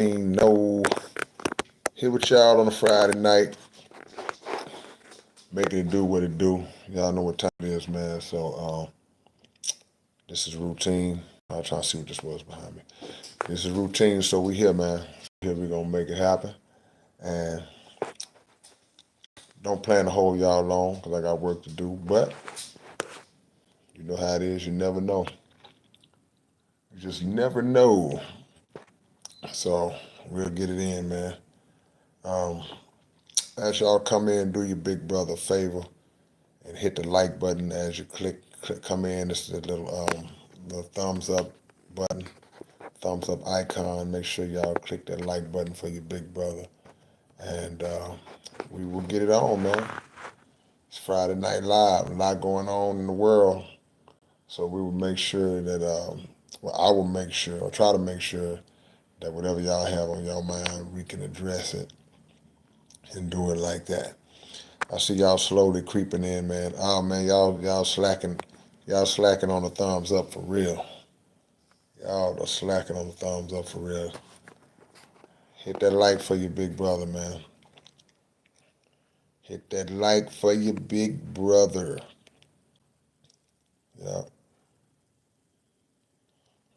No, here with y'all on a Friday night, making it do what it do. Y'all know what time it is, man. So this is routine. I'm trying to see what this was behind me. This is routine, so we here, man. Here we gonna make it happen, and don't plan to hold y'all long because I got work to do. But you know how it is. You never know. You just never know. So we'll get it in, man. Um, as y'all come in, do your big brother a favor and hit the like button as you click come in. It's the little thumbs up button, thumbs up icon. Make sure y'all click that like button for your big brother, and we will get it on, man. It's Friday Night Live, a lot going on in the world, so we will make sure that well, I will make sure or try to make sure that whatever y'all have on your mind, we can address it and do it like that. I see y'all slowly creeping in, man. Oh man, y'all slacking on the thumbs up for real. Y'all are slacking on the thumbs up for real. Hit that like for your big brother, man. Hit that like for your big brother. Yeah.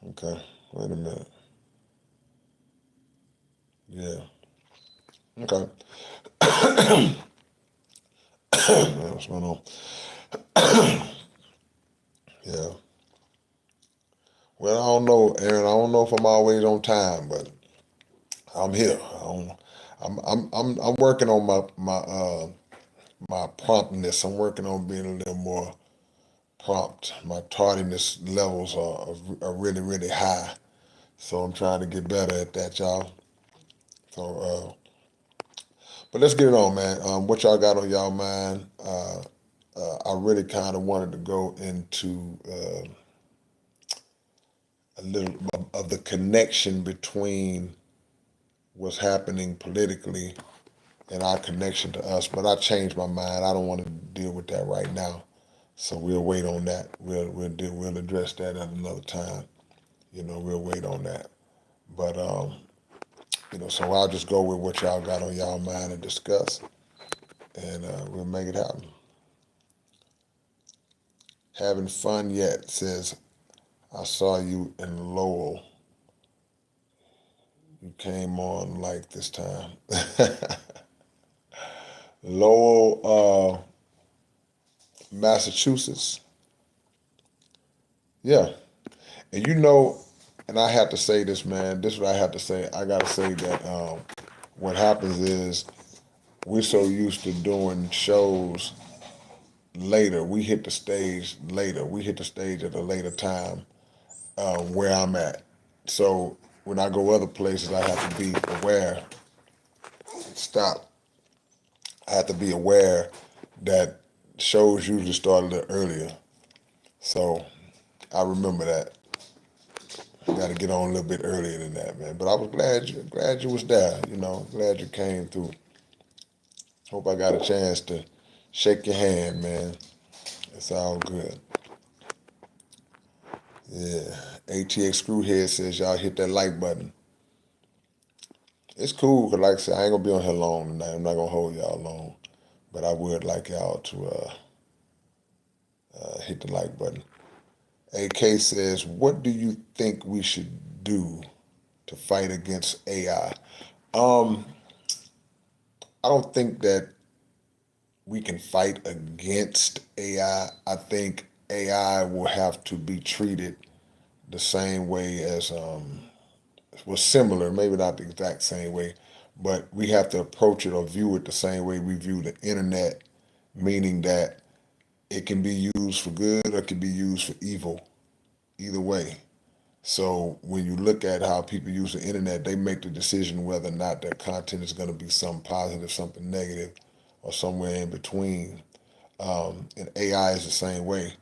Okay. Wait a minute. Yeah. Okay. What's going on? Yeah. Well, I don't know, Aaron. I don't know if I'm always on time, but I'm here. I'm working on my promptness. I'm working on being a little more prompt. My tardiness levels are really, really high. So I'm trying to get better at that, y'all. So, but let's get it on, man. What y'all got on y'all mind? I really kind of wanted to go into a little of the connection between what's happening politically and our connection to us. But I changed my mind. I don't want to deal with that right now. So we'll wait on that. We'll address that at another time. We'll wait on that. But so I'll just go with what y'all got on y'all mind and discuss, and we'll make it happen. Having fun yet says I saw you in Lowell. You came on like this time. Lowell, Massachusetts. Yeah, and and I have to say this, man. This is what I have to say. I got to say that what happens is we're so used to doing shows later. We hit the stage later. We hit the stage at a later time where I'm at. So when I go other places, I have to be aware. Stop. I have to be aware that shows usually start a little earlier. So I remember that. I got to get on a little bit earlier than that, man. But I was glad you was there. Glad you came through. Hope I got a chance to shake your hand, man. It's all good. Yeah. ATX Screwhead says y'all hit that like button. It's cool, because like I said, I ain't going to be on here long tonight. I'm not going to hold y'all long. But I would like y'all to hit the like button. AK says, what do you think we should do to fight against AI? I don't think that we can fight against AI. I think AI will have to be treated the same way as was similar, maybe not the exact same way, but we have to approach it or view it the same way we view the internet, meaning that it can be used for good or it can be used for evil, either way. So when you look at how people use the internet, they make the decision whether or not their content is going to be something positive, something negative, or somewhere in between. And AI is the same way.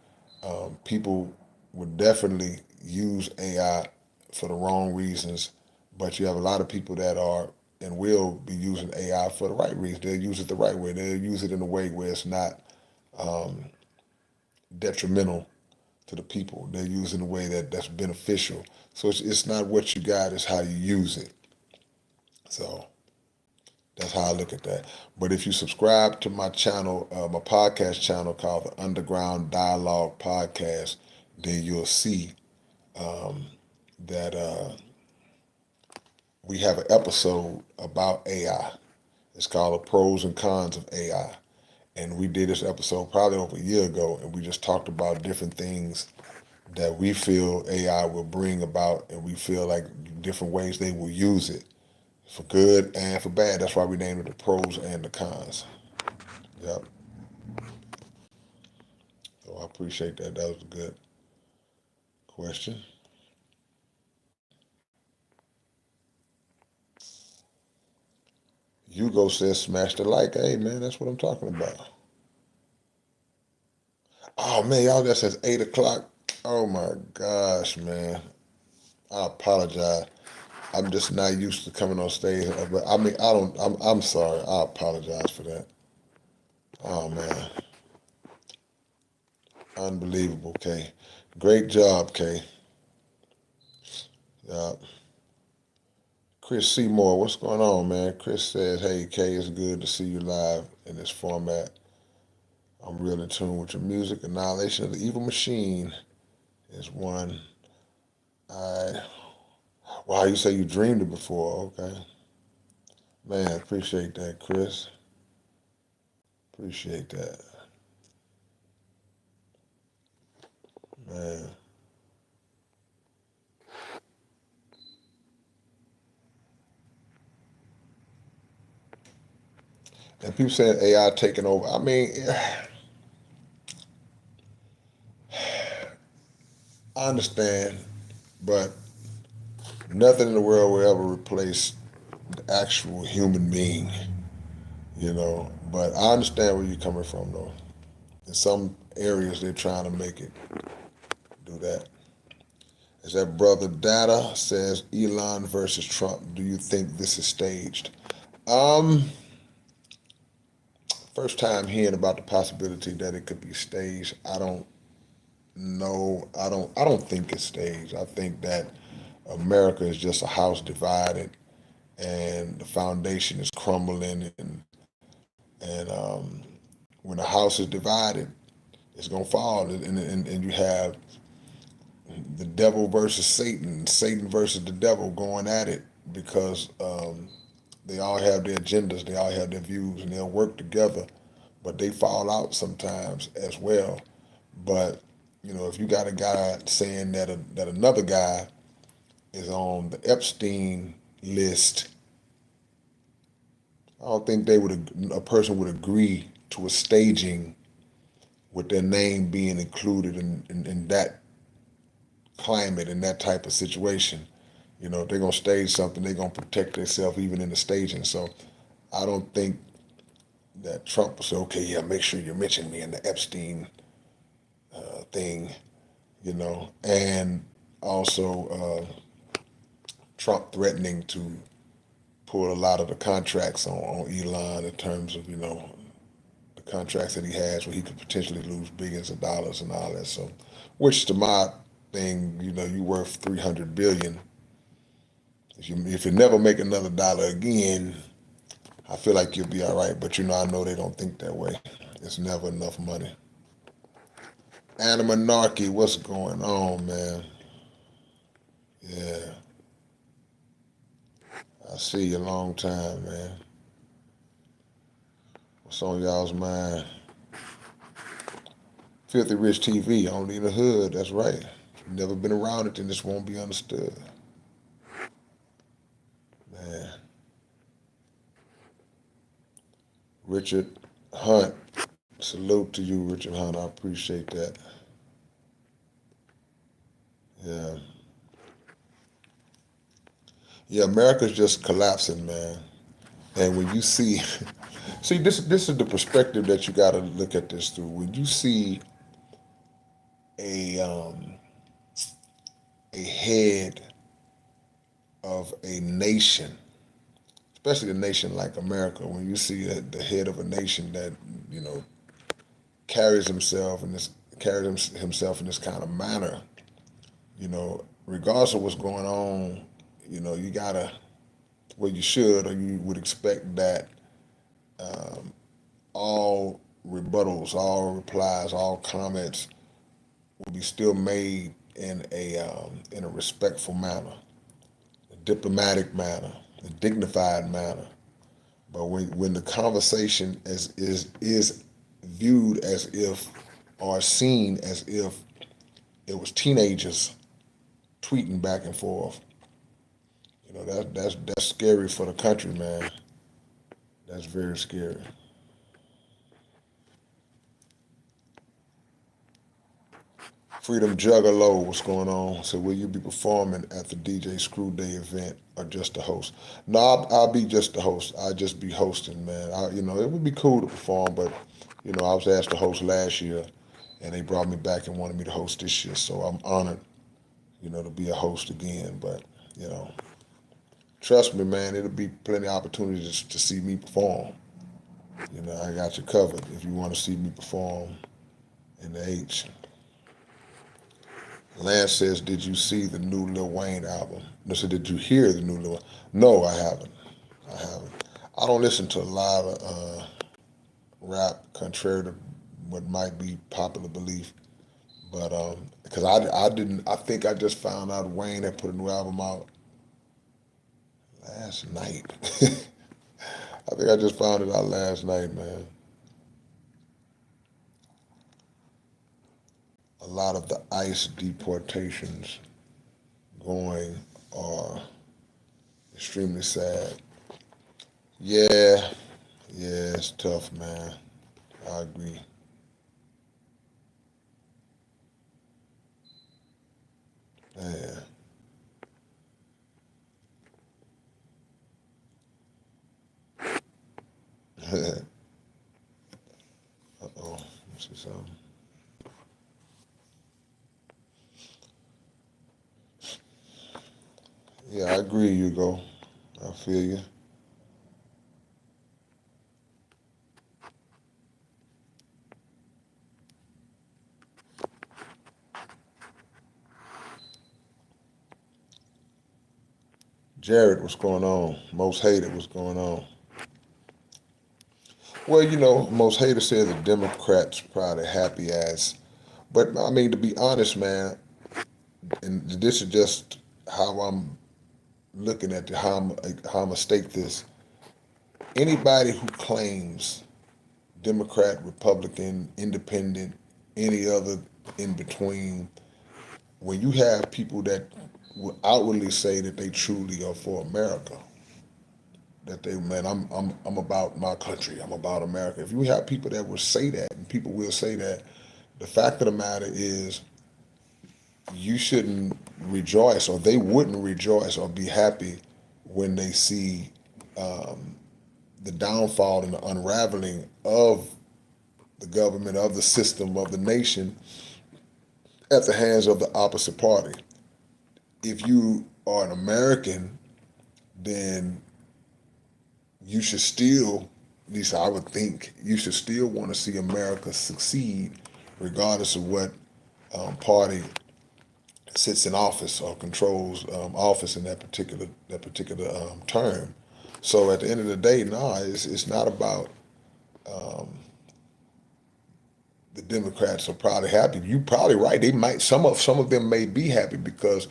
People would definitely use AI for the wrong reasons, but you have a lot of people that are and will be using AI for the right reasons. They'll use it the right way. They'll use it in a way where it's not detrimental to the people. They're using a way that's beneficial. So it's not what you got, it's how you use it. So that's how I look at that. But if you subscribe to my channel, my podcast channel called the Underground Dialogue Podcast, then you'll see that we have an episode about AI. It's called The Pros and Cons of AI. And we did this episode probably over a year ago, and we just talked about different things that we feel AI will bring about, and we feel like different ways they will use it for good and for bad. That's why we named it The Pros and the Cons. Yep. So I appreciate that. That was a good question. Hugo says smash the like. Hey man, that's what I'm talking about. Oh man, y'all got since 8 o'clock. Oh my gosh, man. I apologize. I'm just not used to coming on stage. But I mean, I don't. I'm sorry. I apologize for that. Oh man, unbelievable, Kay. Great job, Kay. Yeah. Chris Seymour, what's going on, man? Chris says, "Hey, Kay, it's good to see you live in this format. I'm real in tune with your music. Annihilation of the Evil Machine is one I. Wow, you say you dreamed it before? Okay, man. Appreciate that, Chris. Appreciate that, man." And people saying AI taking over. I mean, I understand, but nothing in the world will ever replace the actual human being, you know. But I understand where you're coming from, though. In some areas, they're trying to make it do that. Is that Brother Data says Elon versus Trump? Do you think this is staged? Um, First time hearing about the possibility that it could be staged. I don't know. I don't think it's staged. I think that America is just a house divided, and the foundation is crumbling, and when the house is divided, it's gonna fall, and you have the devil versus Satan, Satan versus the devil going at it because they all have their agendas, they all have their views, and they'll work together, but they fall out sometimes as well. But you know, if you got a guy saying that another guy is on the Epstein list, I don't think a person would agree to a staging with their name being included in that climate, in that type of situation. You know, if they're gonna stage something, they're gonna protect themselves even in the staging. So I don't think that Trump will say, okay, yeah, make sure you mention me in the Epstein thing, you know, and also Trump threatening to pull a lot of the contracts on Elon in terms of, you know, the contracts that he has where he could potentially lose billions of dollars and all that. So, which to my thing, you know, you worth 300 billion. If you never make another dollar again, I feel like you'll be all right. But you know, I know they don't think that way. It's never enough money. Animanarchy, what's going on, man? Yeah, I see you a long time, man. What's on y'all's mind? Filthy Rich TV, only in the hood. That's right. Never been around it, then this won't be understood. Man, Richard Hunt, salute to you, Richard Hunt. I appreciate that. Yeah, yeah. America's just collapsing, man. And when you see, see, this is the perspective that you got to look at this through. When you see a um, a head of a nation, especially a nation like America, when you see that the head of a nation that you know carries himself in this kind of manner, you know, regardless of what's going on, you know, you gotta Well, you should, or you would expect that all rebuttals, all replies, all comments will be still made in a respectful manner, a diplomatic manner, a dignified manner. But when the conversation is viewed as if, or seen as if it was teenagers tweeting back and forth, that's scary for the country, man. That's very scary. Freedom Juggalo, what's going on? So will you be performing at the DJ Screw Day event or just the host? No, I'll be just the host. I'll just be hosting, man. It would be cool to perform, but I was asked to host last year, and they brought me back and wanted me to host this year. So I'm honored, to be a host again. But you know, trust me, man, it'll be plenty of opportunities to see me perform. I got you covered if you want to see me perform in the H. Lance says, "Did you see the new Lil Wayne album?" No, so did you hear the new Lil Wayne? No, I haven't. I haven't. I don't listen to a lot of rap, contrary to what might be popular belief. But because I didn't, I think I just found out Wayne had put a new album out last night. I think I just found it out last night, man. A lot of the ICE deportations going are extremely sad. Yeah, yeah, it's tough, man. I agree. Yeah. Uh-oh. Let's see something. Yeah, I agree, Hugo. I feel you. Jared, what's going on? Most hated, what's going on? Well, most hated said the Democrats probably happy as. But I mean, to be honest, man, and this is just how I'm looking at how I'm gonna state this. Anybody who claims Democrat, Republican, Independent, any other in between, when you have people that will outwardly say that they truly are for America, that they, man, I'm about my country, I'm about America. If you have people that will say that, and people will say that, the fact of the matter is, you shouldn't rejoice, or they wouldn't rejoice or be happy when they see the downfall and the unraveling of the government, of the system, of the nation at the hands of the opposite party. If you are an American, then you should still, at least I would think, you should still want to see America succeed, regardless of what party sits in office or controls office in that particular term. So at the end of the day, no, it's not about the Democrats are probably happy. You probably right. They might some of them may be happy because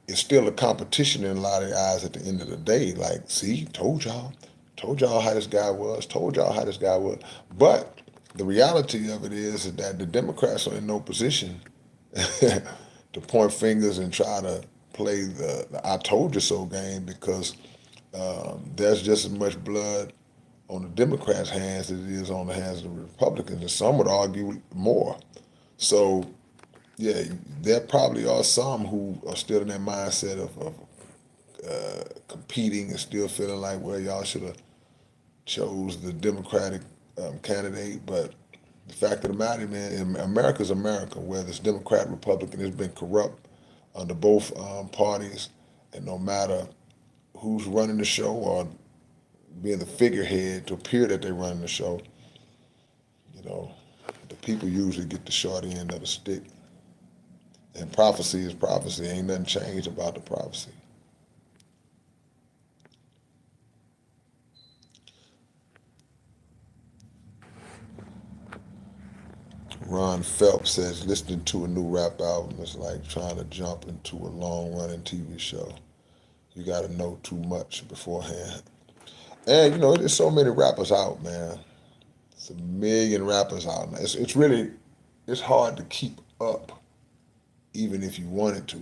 it's still a competition in a lot of their eyes at the end of the day. Like, see, told y'all how this guy was, told y'all how this guy was. But the reality of it is that the Democrats are in no position to point fingers and try to play the "I told you so" game, because there's just as much blood on the Democrats' hands as it is on the hands of the Republicans, and some would argue more. So, yeah, there probably are some who are still in that mindset of competing and still feeling like, well, y'all should have chose the Democratic candidate. But the fact of the matter, man, America's America, whether it's Democrat, Republican, it's been corrupt under both parties, and no matter who's running the show or being the figurehead to appear that they're running the show, you know, the people usually get the short end of the stick. And prophecy is prophecy. Ain't nothing changed about the prophecy. Ron Phelps says listening to a new rap album is like trying to jump into a long-running TV show. You got to know too much beforehand. And you know, there's so many rappers out, man. It's a million rappers out now. It's really it's hard to keep up, even if you wanted to.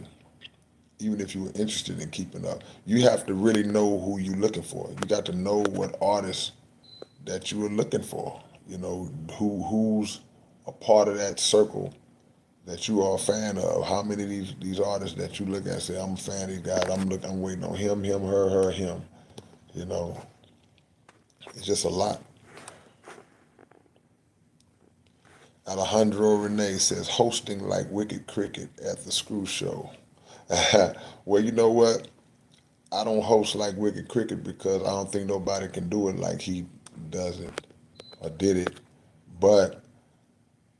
Even if you were interested in keeping up, you have to really know who you're looking for. You got to know what artists that you were looking for. You know who's a part of that circle that you are a fan of. How many of these artists that you look at and say, I'm a fan of these guys. I'm waiting on him, her, him. You know, it's just a lot. Alejandro Renee says hosting like Wicked Cricket at the Screw Show. Well, you know what? I don't host like Wicked Cricket because I don't think nobody can do it like he does it or did it. But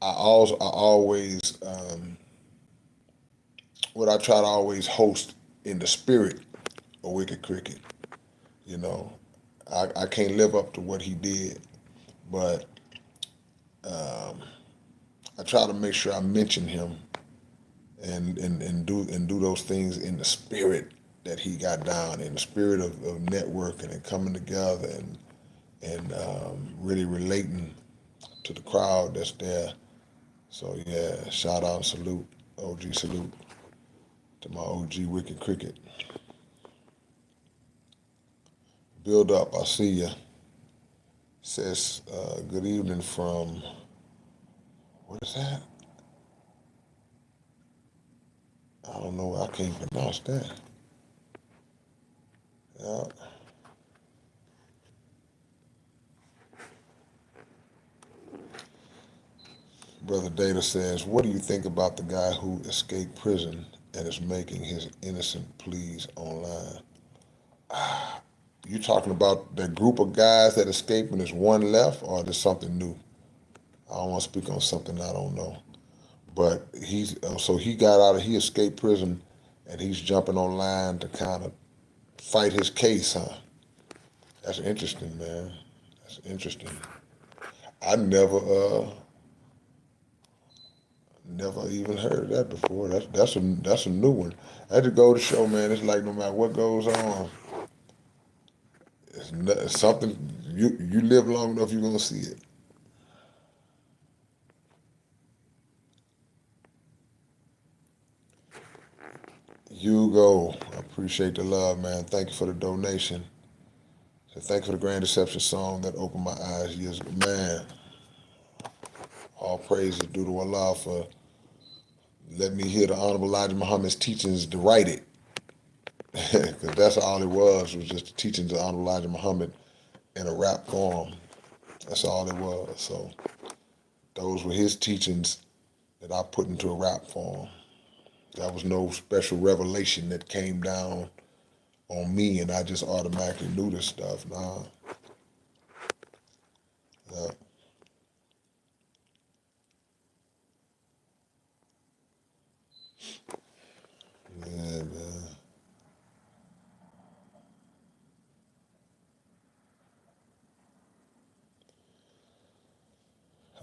I always what I try to always host in the spirit of Wicked Cricket. You know, I can't live up to what he did, but I try to make sure I mention him and do those things in the spirit that he got down, in the spirit of networking and coming together and really relating to the crowd that's there. So yeah, shout out and salute, OG salute to my OG Wicked Cricket. Build up, I see ya. Says good evening from what is that? I don't know. I can't pronounce that. Yeah. Brother Data says, what do you think about the guy who escaped prison and is making his innocent pleas online? You talking about that group of guys that escaped and there's one left, or there's something new? I don't want to speak on something I don't know. But he got out of he escaped prison, and he's jumping online to kind of fight his case, huh? That's interesting, man. That's interesting. I never even heard of that before. That's a new one. I had to go to show, man. It's like no matter what goes on, it's something you live long enough, you're gonna see it. You go. I appreciate the love, man. Thank you for the donation. So thank you for the Grand Deception song that opened my eyes years ago. Man, all praises due to Allah for letting me hear the Honorable Elijah Muhammad's teachings to write it. Because that's all it was just the teachings of Honorable Elijah Muhammad in a rap form. That's all it was. So those were his teachings that I put into a rap form. That was no special revelation that came down on me and I just automatically knew this stuff. Nah. Yeah. Yeah, man.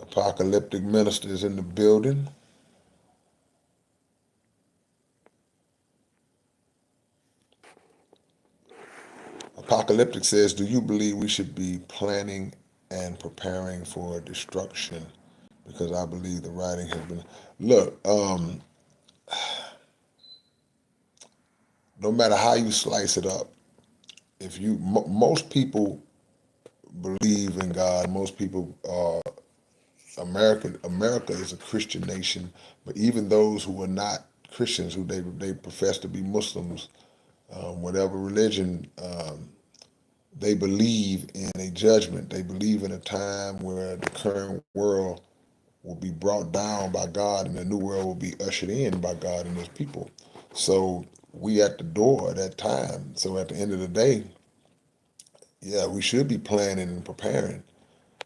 Apocalyptic ministers in the building. Apocalyptic says, do you believe we should be planning and preparing for destruction? Because I believe the writing has been. Look, no matter how you slice it up, if you most people believe in God, most people are America is a Christian nation, but even those who are not Christians, who they profess to be Muslims, whatever religion, they believe in a judgment. They believe in a time where the current world will be brought down by God and the new world will be ushered in by God and his people. So we at the door at that time. So at the end of the day, yeah, we should be planning and preparing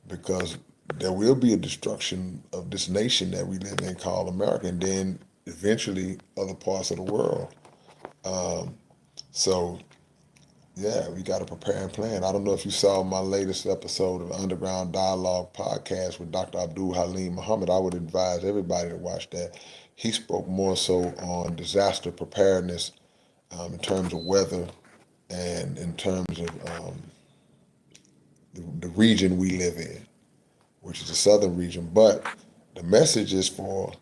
because there will be a destruction of this nation that we live in called America, and then eventually other parts of the world. So Yeah, we got to prepare and plan. I don't know if you saw my latest episode of the Underground Dialogue podcast with Dr. Abdul Halim Muhammad. I would advise everybody to watch that. He spoke more so on disaster preparedness in terms of weather and in terms of the region we live in, which is the southern region. But the message is for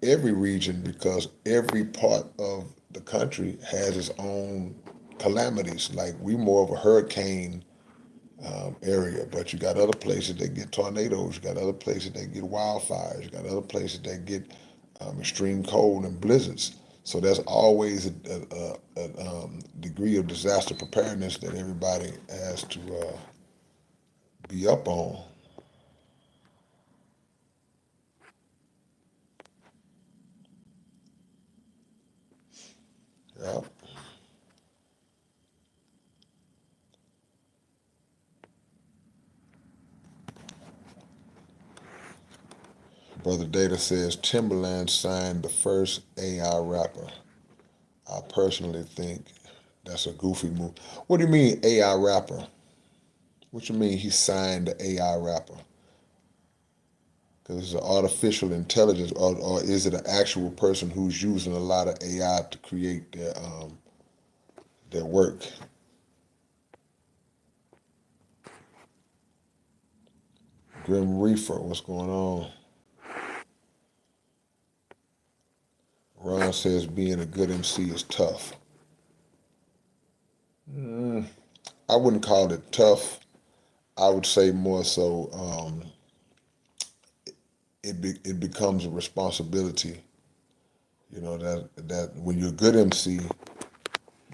every region because every part of the country has its own calamities. Like we more of a hurricane area, but you got other places that get tornadoes. You got other places that get wildfires. You got other places that get extreme cold and blizzards. So there's always a degree of disaster preparedness that everybody has to be up on. Yeah. Brother Data says Timberland signed the first AI rapper. I personally think that's a goofy move. What do you mean AI rapper? What you mean he signed the AI rapper? Because it's an artificial intelligence, or is it an actual person who's using a lot of AI to create their work? Grim Reaper, what's going on? Ron says being a good MC is tough. Mm, I wouldn't call it tough. I would say more so it becomes a responsibility. You know that when you're a good MC,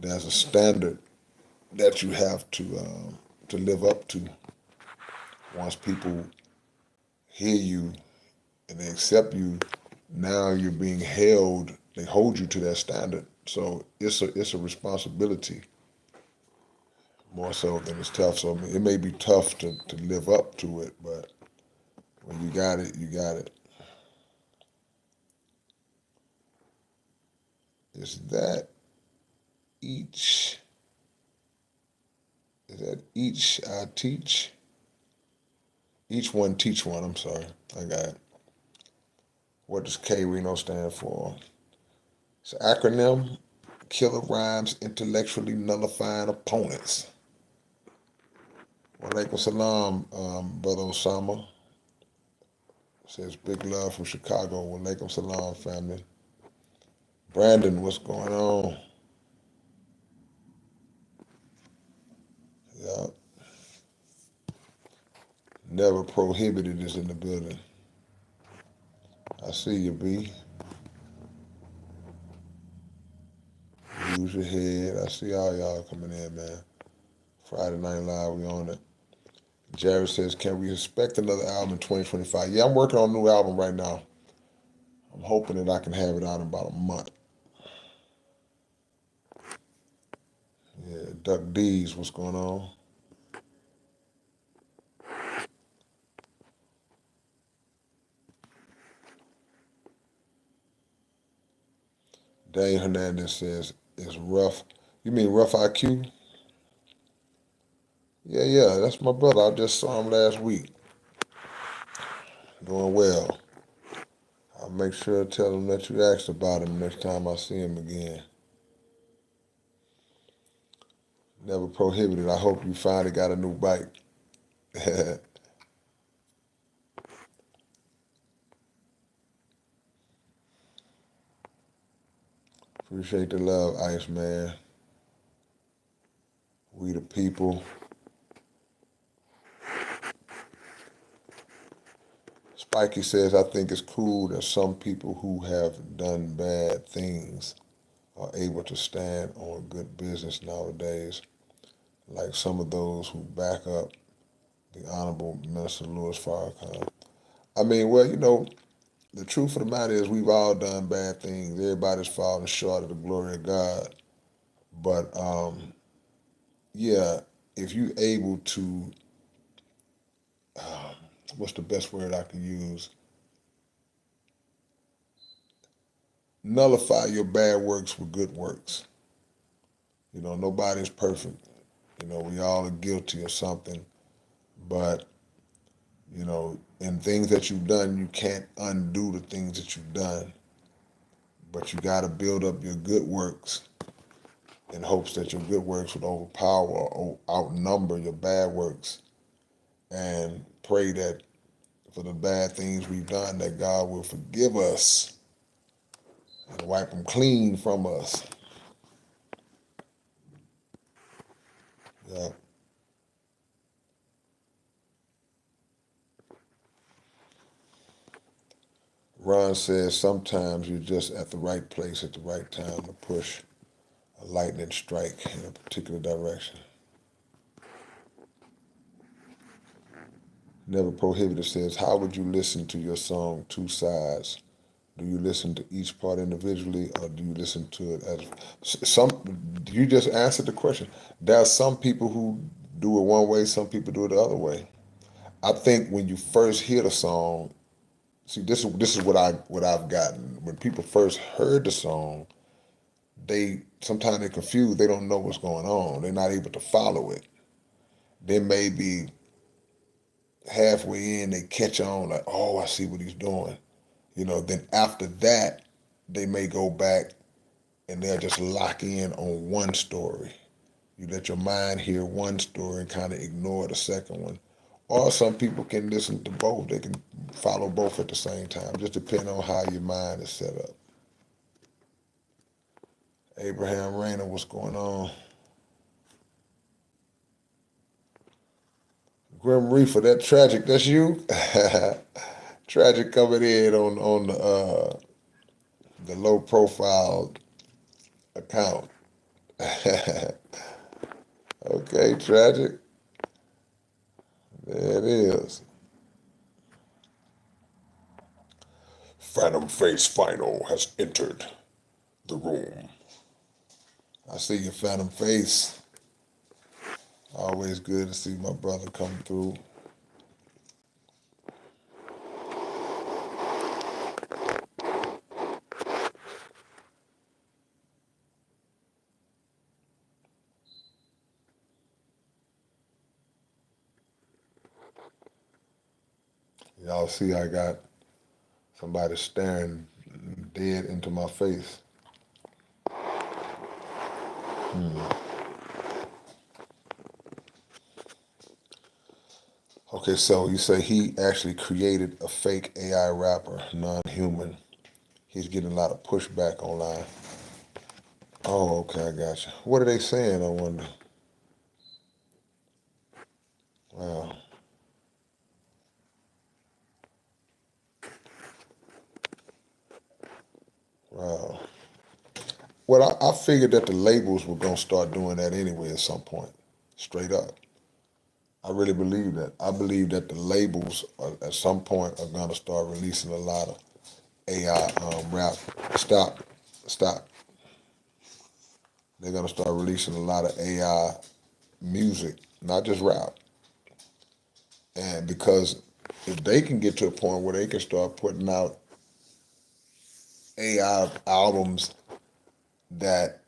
there's a standard that you have to live up to. Once people hear you and they accept you, now you're being held. They hold you to that standard. So it's a responsibility more so than it's tough. So it may be tough to live up to it, but when you got it, you got it. Is that each? Is that each I teach? Each one teach one. I'm sorry, I got it. What does K-Rino stand for? It's an acronym. Killer rhymes intellectually nullifying opponents. Walaikum salam, brother Osama. Says big love from Chicago. Walaikum salam, family. Brandon, what's going on? Yeah, never prohibited is in the building. I see you, B. Use your head. I see all y'all coming in, man. Friday Night Live, we on it. Jared says, can we expect another album in 2025? Yeah, I'm working on a new album right now. I'm hoping that I can have it out in about a month. Yeah, Duck D's, what's going on? Dane Hernandez says, it's rough. You mean Rough IQ? Yeah, yeah, that's my brother. I just saw him last week. Doing well. I'll make sure to tell him that you asked about him next time I see him again. Never prohibited. I hope you finally got a new bike. Appreciate the love, Ice Man. We the people. Spikey says, I think it's cool that some people who have done bad things are able to stand on good business nowadays, like some of those who back up the Honorable Minister Louis Farrakhan. I mean, well, the truth of the matter is we've all done bad things. Everybody's falling short of the glory of God. But yeah, if you're able to, what's the best word I can use? Nullify your bad works with good works. Nobody's perfect. We all are guilty of something, but in things that you've done, you can't undo the things that you've done. But you got to build up your good works in hopes that your good works would overpower or outnumber your bad works, and pray that for the bad things we've done, that God will forgive us and wipe them clean from us. Yeah. Ron says sometimes you're just at the right place at the right time to push a lightning strike in a particular direction. Never Prohibited says, how would you listen to your song Two Sides? Do you listen to each part individually, or do you listen to it as some? You just answered the question. There are some people who do it one way, some people do it the other way. I think when you first hear the song, see, this is what I've gotten. When people first heard the song, they sometimes they're confused. They don't know what's going on. They're not able to follow it. They may be halfway in, they catch on like, oh, I see what he's doing. Then after that, they may go back and they'll just lock in on one story. You let your mind hear one story and kind of ignore the second one. Or some people can listen to both. They can follow both at the same time. Just depending on how your mind is set up. Abraham Rayner, what's going on? Grim Reaper, that tragic, that's you? Tragic coming in on the low profile account. Okay, tragic. There it is. Phantom Face Final has entered the room. I see your Phantom Face. Always good to see my brother come through. Y'all see I got somebody staring dead into my face. Okay, so you say he actually created a fake AI rapper, non-human. He's getting a lot of pushback online. Oh, okay, I got you. What are they saying, I wonder? Wow. Wow. Well, I figured that the labels were going to start doing that anyway at some point, straight up. I really believe that. I believe that the labels at some point are going to start releasing a lot of AI rap. Stop. Stop. They're going to start releasing a lot of AI music, not just rap. And because if they can get to a point where they can start putting out AI albums that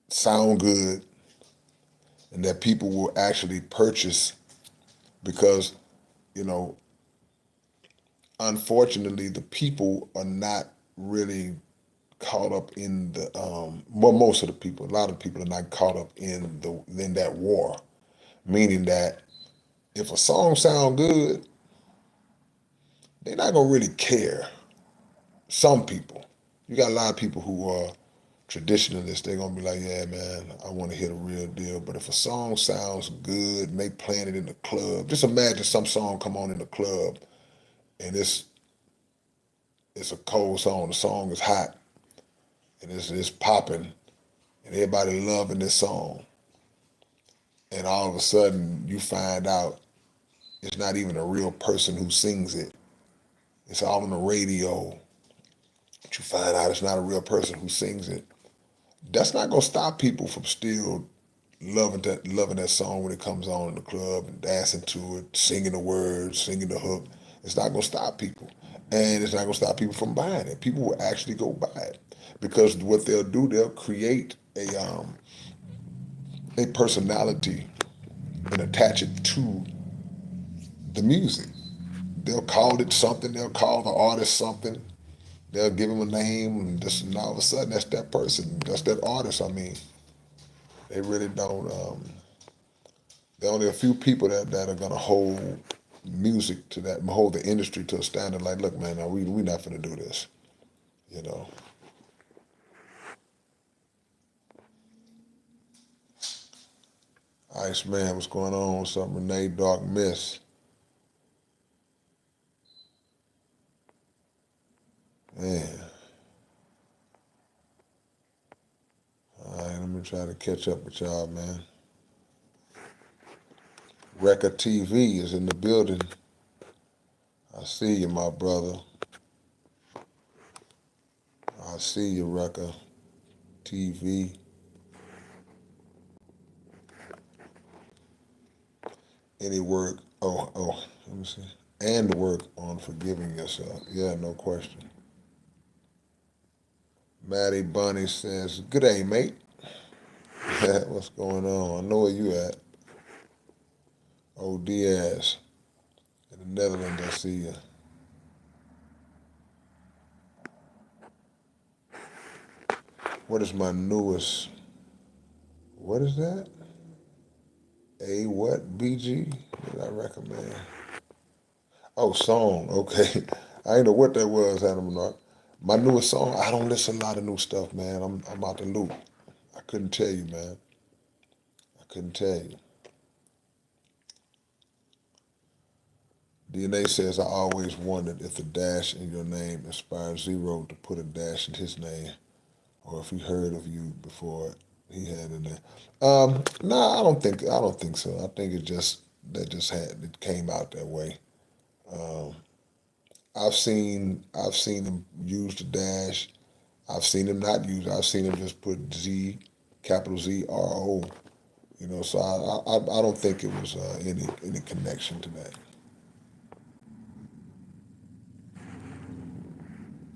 sound good and that people will actually purchase, because, you know, unfortunately, the people are not really caught up in the well, most of the people, a lot of people are not caught up in that war, meaning that if a song sound good, they're not gonna really care. Some people, you got a lot of people who are traditionalists. They're gonna be like, yeah, man, I want to hear the real deal. But if a song sounds good and they playing it in the club, just imagine some song come on in the club and it's a cold song. The song is hot and it's popping and everybody loving this song. And all of a sudden you find out it's not even a real person who sings it. It's all on the radio. But you find out it's not a real person who sings it. That's not gonna stop people from still loving that song when it comes on in the club and dancing to it, singing the words, singing the hook. It's not gonna stop people. And it's not gonna stop people from buying it. People will actually go buy it. Because what they'll do, they'll create a personality and attach it to the music. They'll call it something. They'll call the artist something. They'll give him a name, and all of a sudden, that's that person. That's that artist. I mean, they really don't. There are only a few people that are gonna hold music to that, hold the industry to a standard. Like, look, man, now we not gonna do this. You know. Ice Man, what's going on? What's up, Renee? Dark Miss. Man. All right, let me try to catch up with y'all, man. Record TV is in the building. I see you, my brother. I see you, Record TV. Any work? Oh, let me see. And work on forgiving yourself. Yeah, no question. Maddie Bunny says, "Good day, mate." What's going on? I know where you at. Oh, Diaz in the Netherlands. I see you. What is my newest? What is that? A what? BG? What did I recommend? Oh, song. Okay. I didn't know what that was, Adam Nark. My newest song. I don't listen to a lot of new stuff, man. I'm out the loop. I couldn't tell you, man. I couldn't tell you. DNA says I always wondered if the dash in your name inspired Zero to put a dash in his name, or if he heard of you before he had in there. No, I don't think so. I think it came out that way. Um, I've seen him use the dash. I've seen him not use it. I've seen him just put Z, capital Z R O. You know, so I don't think it was any connection to that.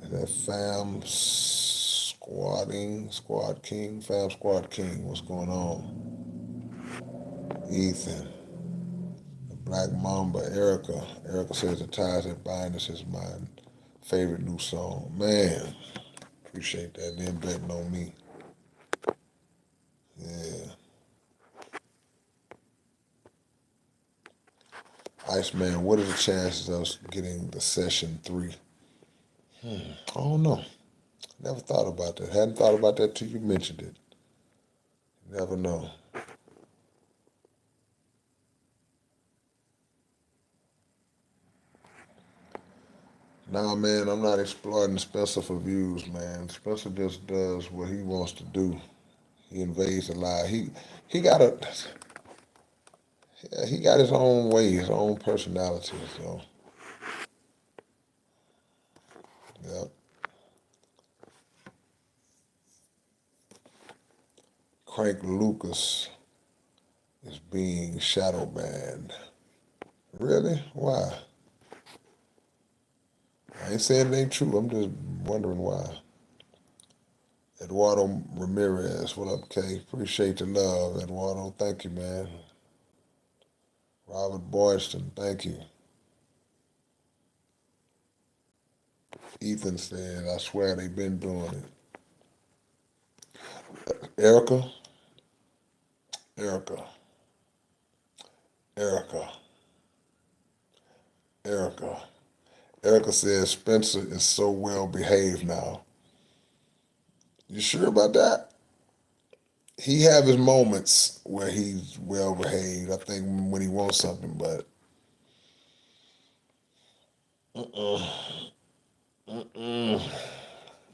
And that fam squad king. What's going on? Ethan, the Black Mamba, Erica. Erica says the ties that bind us is my favorite new song. Man, appreciate that. Them betting on me. Yeah. Iceman, what are the chances of us getting the session 3? I don't know. Never thought about that. Hadn't thought about that till you mentioned it. Never know. Nah, man, I'm not exploiting Spencer for views, man. Spencer just does what he wants to do. He invades the lie. He got a he got his own way, his own personality. So, yeah. Crank Lucas is being shadow banned. Really? Why? I ain't saying it ain't true. I'm just wondering why. Eduardo Ramirez, what up, K? Appreciate the love, Eduardo. Thank you, man. Robert Boyston, thank you. Ethan said, I swear they've been doing it. Erica, Erica, Erica, Erica. Erica says Spencer is so well behaved now. You sure about that? He have his moments where he's well behaved. I think when he wants something, but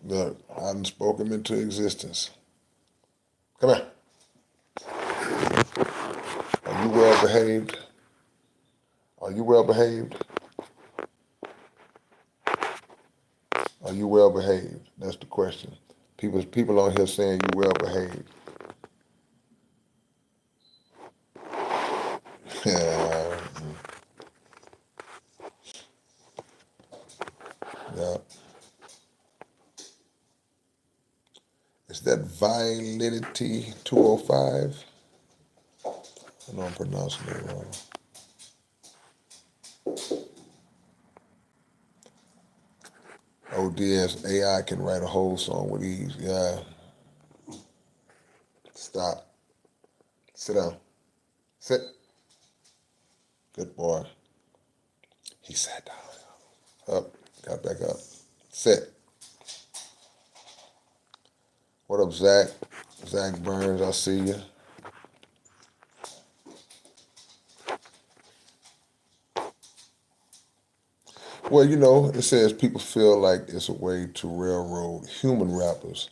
look, I done spoke him into existence. Come here. Are you well behaved? Are you well behaved? Are you well behaved? That's the question. People on here saying you well behaved. Yeah, yeah. Is that Violidity 205? I know I'm pronouncing it wrong. ODS AI can write a whole song with ease. Yeah. Stop. Sit down. Sit. Good boy. He sat down. Up. Got back up. Sit. What up, Zach? Zach Burns, I see you. Well, you know, it says people feel like it's a way to railroad human rappers,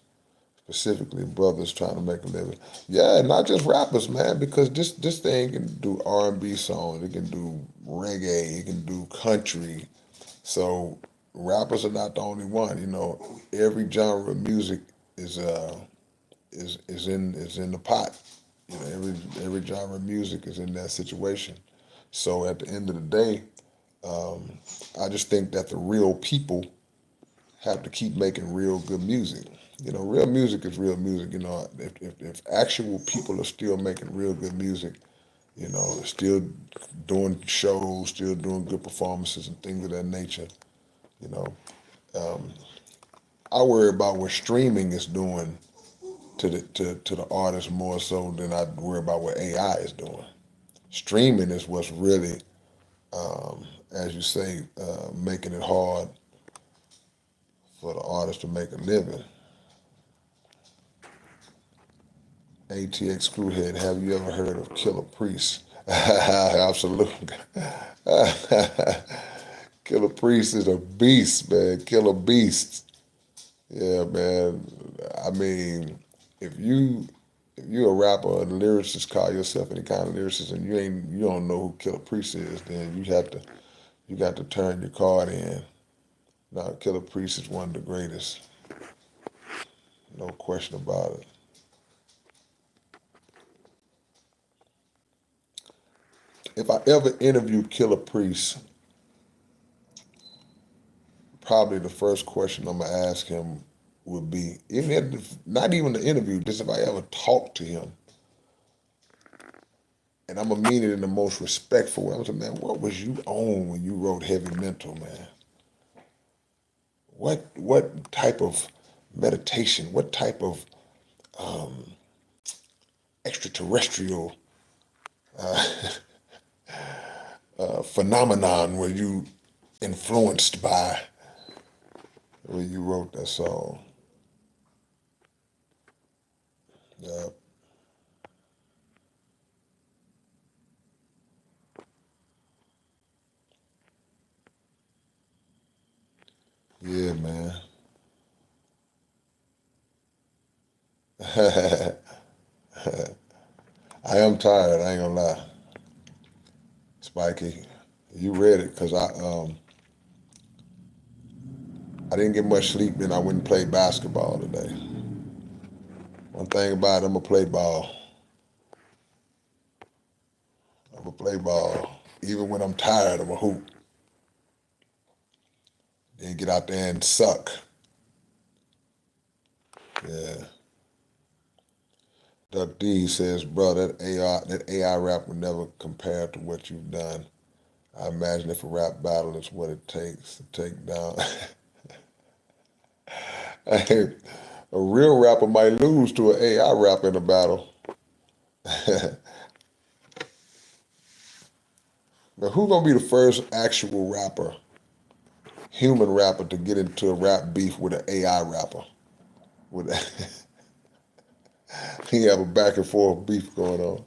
specifically brothers trying to make a living. Yeah, not just rappers, man, because this thing can do R&B songs, it can do reggae, it can do country. So rappers are not the only one. You know, every genre of music is is in the pot. You know, every genre of music is in that situation. So at the end of the day, I just think that the real people have to keep making real good music. You know, real music is real music. You know, if actual people are still making real good music, you know, still doing shows, still doing good performances and things of that nature, you know, I worry about what streaming is doing to the artist more so than I worry about what AI is doing. Streaming is what's really, as you say, making it hard for the artist to make a living. ATX Screwhead, have you ever heard of Killer Priest? Absolutely. Killer Priest is a beast, man. Killer Beast. Yeah, man. I mean, if you if you're a rapper or a lyricist, call yourself any kind of lyricist, and you don't know who Killer Priest is, then you got to turn your card in. Now, Killer Priest is one of the greatest, no question about it. If I ever interview Killer Priest, probably the first question I'm gonna ask him would be, even if, not even the interview, just if I ever talk to him, and I'm gonna mean it in the most respectful way. I'm saying, man, what was you on when you wrote Heavy Mental, man? What type of meditation? What type of extraterrestrial phenomenon were you influenced by when you wrote that song? Yeah, yeah, man. I am tired. I ain't gonna lie, Spikey. You read it because I didn't get much sleep. Then I went and played basketball today. One thing about it, I'm gonna play ball. I'm gonna play ball. Even when I'm tired, I'm a hoop. Then get out there and suck. Yeah. Duck D says, bro, that AI rap would never compare to what you've done. I imagine if a rap battle is what it takes to take down. A real rapper might lose to an AI rapper in a battle. Now, who's gonna be the first actual rapper, human rapper, to get into a rap beef with an AI rapper? With he have a back and forth beef going on,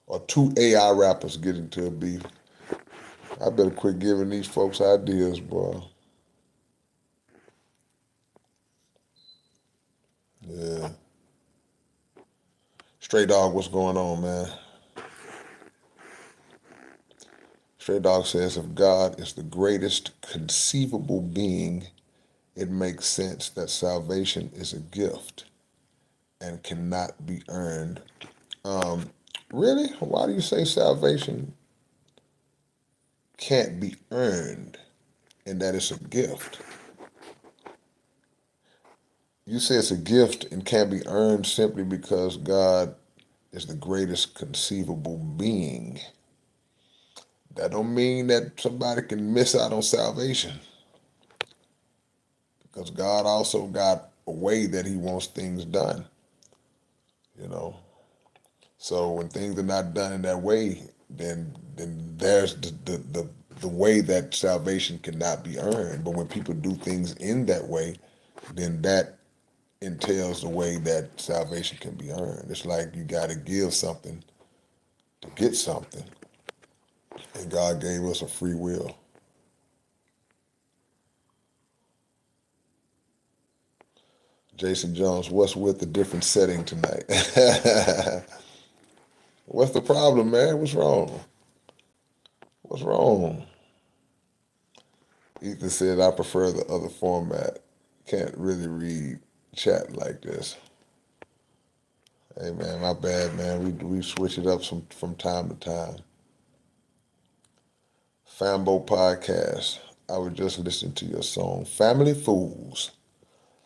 or two AI rappers get into a beef. I better quit giving these folks ideas, boy. Yeah. Stray Dog, what's going on, man? Stray Dog says, if God is the greatest conceivable being, it makes sense that salvation is a gift and cannot be earned. Um, really? Why do you say salvation can't be earned and that it's a gift? You say it's a gift and can't be earned simply because God is the greatest conceivable being. That don't mean that somebody can miss out on salvation, because God also got a way that he wants things done, you know. So when things are not done in that way, then there's the way that salvation cannot be earned. But when people do things in that way, then that entails the way that salvation can be earned. It's like you got to give something to get something, and God gave us a free will. Jason Jones, what's with the different setting tonight? What's the problem, man? What's wrong? What's wrong? Ethan said, I prefer the other format. Can't really read chat like this. Hey, man, my bad, man. We switch it up from time to time. Fambo Podcast. I was just listening to your song, Family Fools.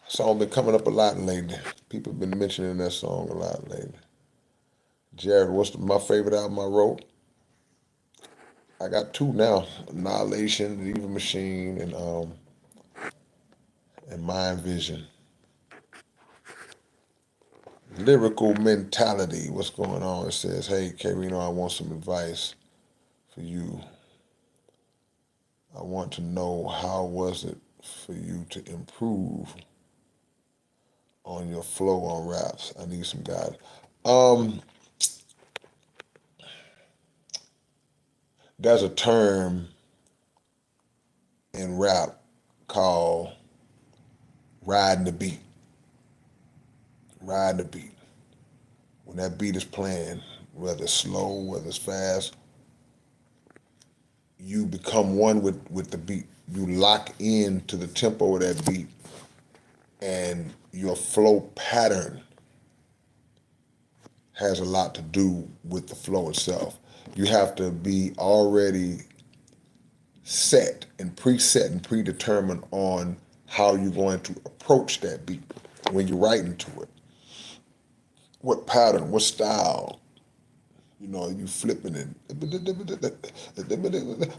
Song been coming up a lot lately. People have been mentioning that song a lot lately. Jared, what's my favorite album I wrote? I got two now: Annihilation, The Evil Machine, and Mind Vision. Lyrical Mentality. What's going on? It says, "Hey, K-Rino, I want some advice for you. I want to know how was it for you to improve on your flow on raps. I need some guidance." There's a term in rap called riding the beat. Riding the beat. When that beat is playing, whether it's slow, whether it's fast, you become one with the beat. You lock in to the tempo of that beat, and your flow pattern has a lot to do with the flow itself. You have to be already set and preset and predetermined on how you're going to approach that beat when you're writing to it. What pattern, what style, you flipping it.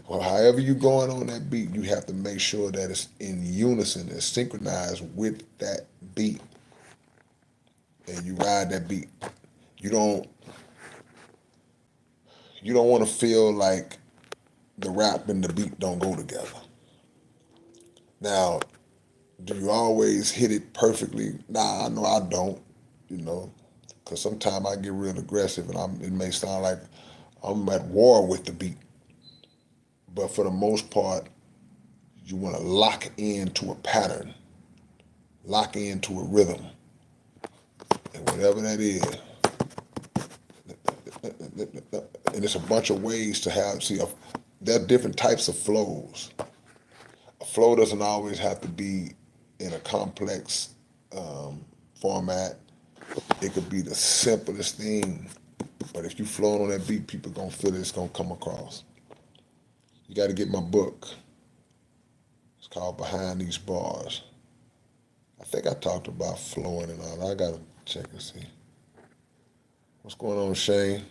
Well, however you're going on that beat, you have to make sure that it's in unison, it's synchronized with that beat. And you ride that beat. You don't want to feel like the rap and the beat don't go together. Now, do you always hit it perfectly? Nah, no, I don't, because sometimes I get real aggressive and it may sound like I'm at war with the beat. But for the most part, you want to lock into a pattern, lock into a rhythm, and whatever that is. And it's a bunch of ways to have, there are different types of flows. A flow doesn't always have to be in a complex format. It could be the simplest thing, but if you flow on that beat, people gonna feel it. It's gonna come across. You got to get my book. It's called Behind These Bars. I think I talked about flowing and all. I gotta check and see. What's going on, Shane?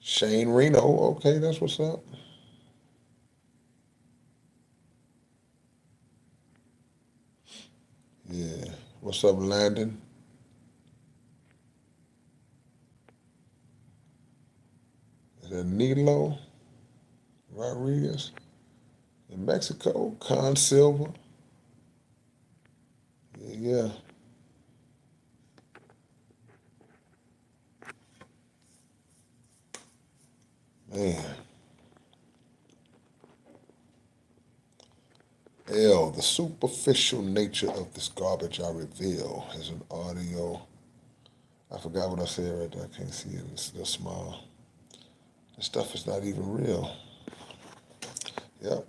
Shane Reno. Okay, that's what's up. Yeah. What's up, Landon? Is that Nilo Rodriguez? In Mexico, Con Silva. Yeah. Man. L, the superficial nature of this garbage I reveal is an audio. I forgot what I said right there. I can't see it. It's still small. This stuff is not even real. Yep.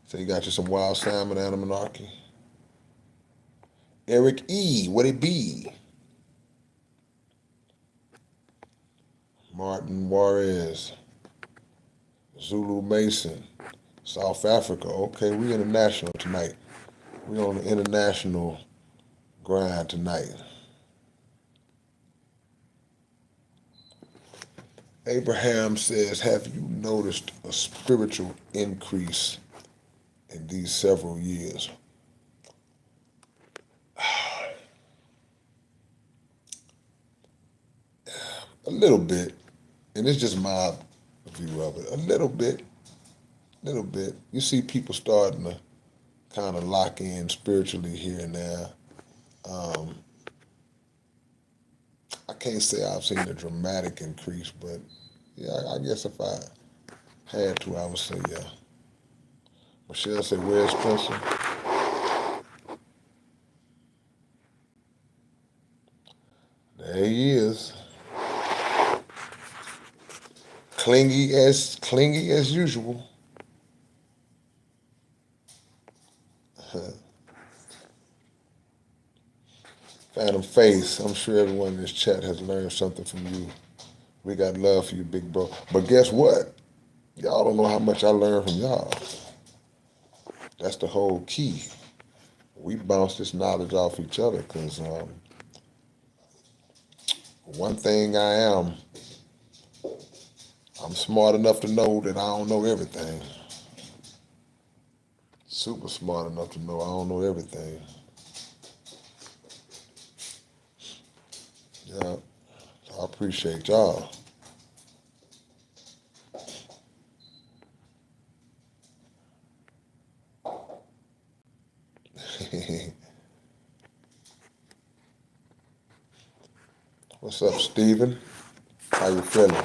So you got you some wild salmon, Anamonarchy. Eric E, what it be? Martin Juarez, Zulu Mason, South Africa. Okay, we international tonight. We on the international grind tonight. Abraham says, have you noticed a spiritual increase in these several years? A little bit, and it's just my view of it. A little bit. You see people starting to kind of lock in spiritually here and there. Um, I can't say I've seen a dramatic increase, but yeah, I guess if I had to, I would say yeah. Michelle said, where's Spencer? There he is. Clingy as usual. Phantom Face, I'm sure everyone in this chat has learned something from you. We got love for you, big bro. But guess what? Y'all don't know how much I learned from y'all. That's the whole key. We bounce this knowledge off each other because one thing I'm smart enough to know that I don't know everything. Super smart enough to know I don't know everything. Yeah, I appreciate y'all. What's up, Steven? How you feeling?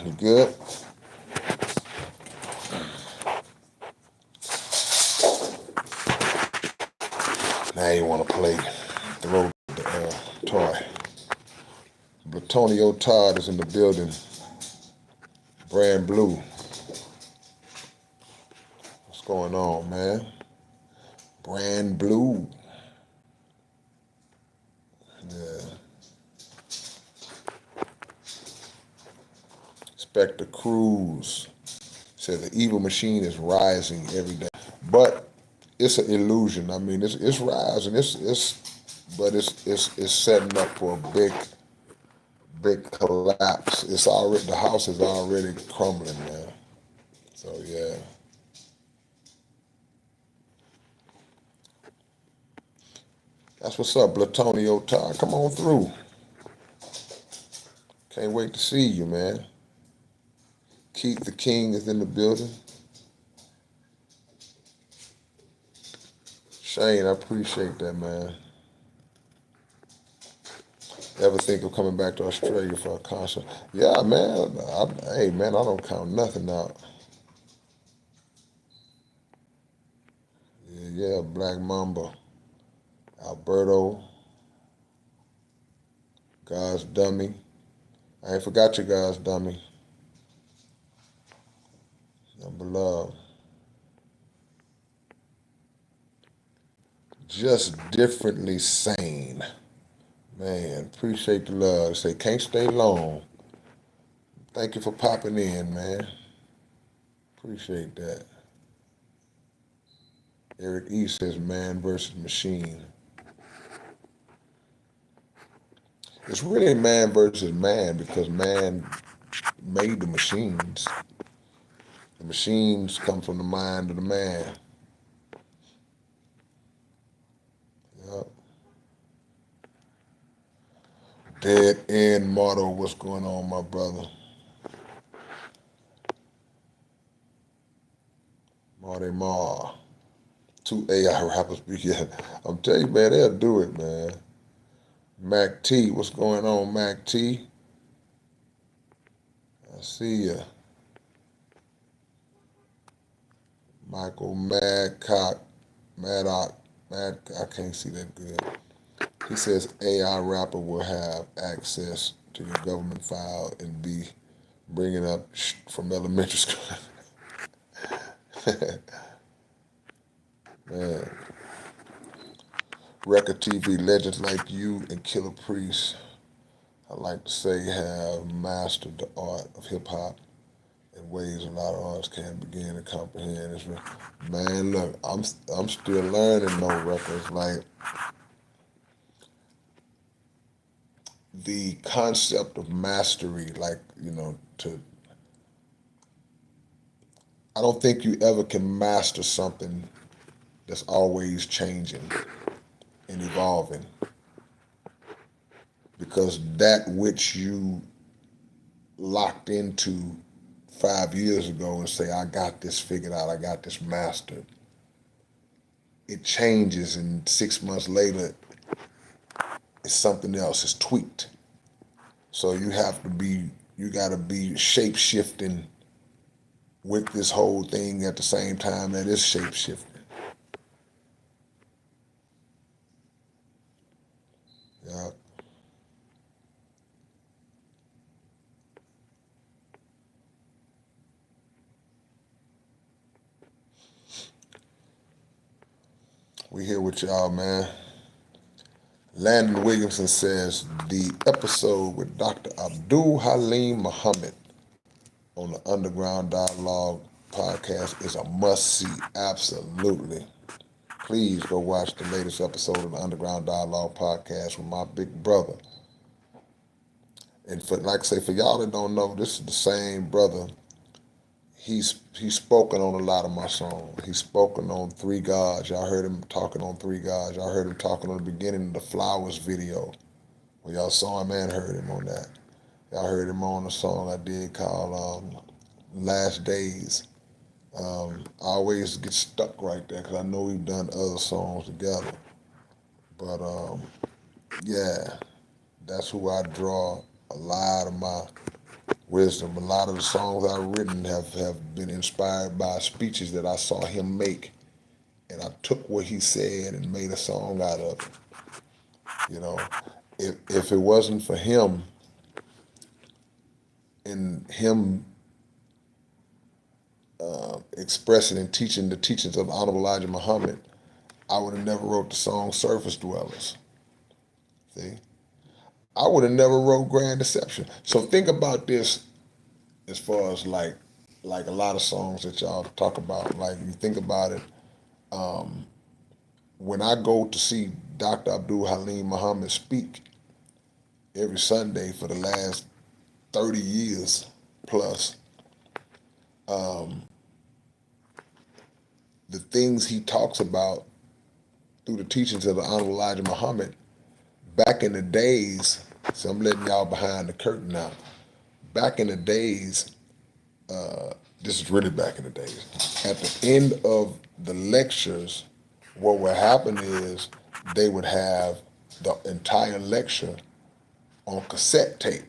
You good? Now you want to play throw the toy. Blatonio Todd is in the building. Brand blue. What's going on, man? Brand blue. Yeah. Spectre Cruz said the evil machine is rising every day, but it's an illusion. I mean, it's rising. But it's setting up for a big collapse. It's already the house is already crumbling, man. So yeah. That's what's up, Blatonio Todd. Come on through. Can't wait to see you, man. Keith the King is in the building. Shane, I appreciate that, man. Ever think of coming back to Australia for a concert? Yeah, man. Hey, man, I don't count nothing out. Yeah, Black Mamba, Alberto, God's Dummy. I ain't forgot you guys, Dummy. Number love. Just differently sane. Man, appreciate the love. Say, can't stay long. Thank you for popping in, man. Appreciate that. Eric E says man versus machine. It's really man versus man because man made the machines. The machines come from the mind of the man. Yep. Dead end motto. What's going on, my brother? Marty Marr. Two AI rappers. Yeah, I'm telling you, man, they'll do it, man. Mac T, what's going on, Mac T? I see ya. Michael Maddock, I can't see that good. He says AI rapper will have access to your government file and be bringing up from elementary school. Man. Record TV legends like you and Killer Priest, I like to say, have mastered the art of hip hop and in ways a lot of us can't begin to comprehend. Man, look, I'm still learning no records. Like the concept of mastery, like, to I don't think you ever can master something that's always changing and evolving, because that which you locked into 5 years ago and say, I got this figured out, I got this mastered, it changes, and 6 months later it's something else, it's tweaked. So you got to be shape shifting with this whole thing at the same time that is shape shifting. Yeah. We here with y'all, man. Landon Williamson says the episode with Dr. Abdul Halim Muhammad on the Underground Dialogue podcast is a must-see. Absolutely. Please go watch the latest episode of the Underground Dialogue podcast with my big brother. And like I say, for y'all that don't know, this is the same brother. He's spoken on a lot of my songs. He's spoken on Three Gods. Y'all heard him talking on Three Gods. Y'all heard him talking on the beginning of the Flowers video. Well, y'all saw him and heard him on that. Y'all heard him on a song I did called Last Days. I always get stuck right there because I know we've done other songs together. But yeah, that's who I draw a lot of my wisdom. A lot of the songs I've written have been inspired by speeches that I saw him make. And I took what he said and made a song out of it. You know, if it wasn't for him and him expressing and teaching the teachings of the Honorable Elijah Muhammad, I would have never wrote the song Surface Dwellers. See? I would have never wrote Grand Deception. So think about this as far as like a lot of songs that y'all talk about. Like you think about it, when I go to see Dr. Abdul Halim Muhammad speak every Sunday for the last 30 years plus, the things he talks about through the teachings of the Honorable Elijah Muhammad, back in the days, so I'm letting y'all behind the curtain now. Back in the days, this is really back in the days, at the end of the lectures, what would happen is they would have the entire lecture on cassette tape.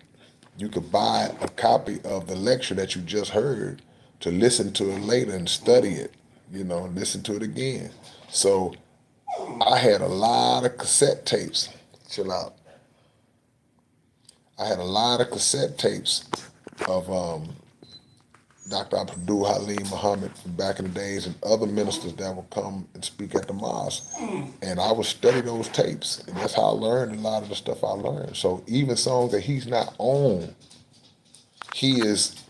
You could buy a copy of the lecture that you just heard to listen to it later and study it, and listen to it again. So I had a lot of cassette tapes. Chill out. I had a lot of cassette tapes of Dr. Abdul Halim Muhammad from back in the days and other ministers that would come and speak at the mosque. And I would study those tapes. And that's how I learned a lot of the stuff I learned. So even songs that he's not on, he is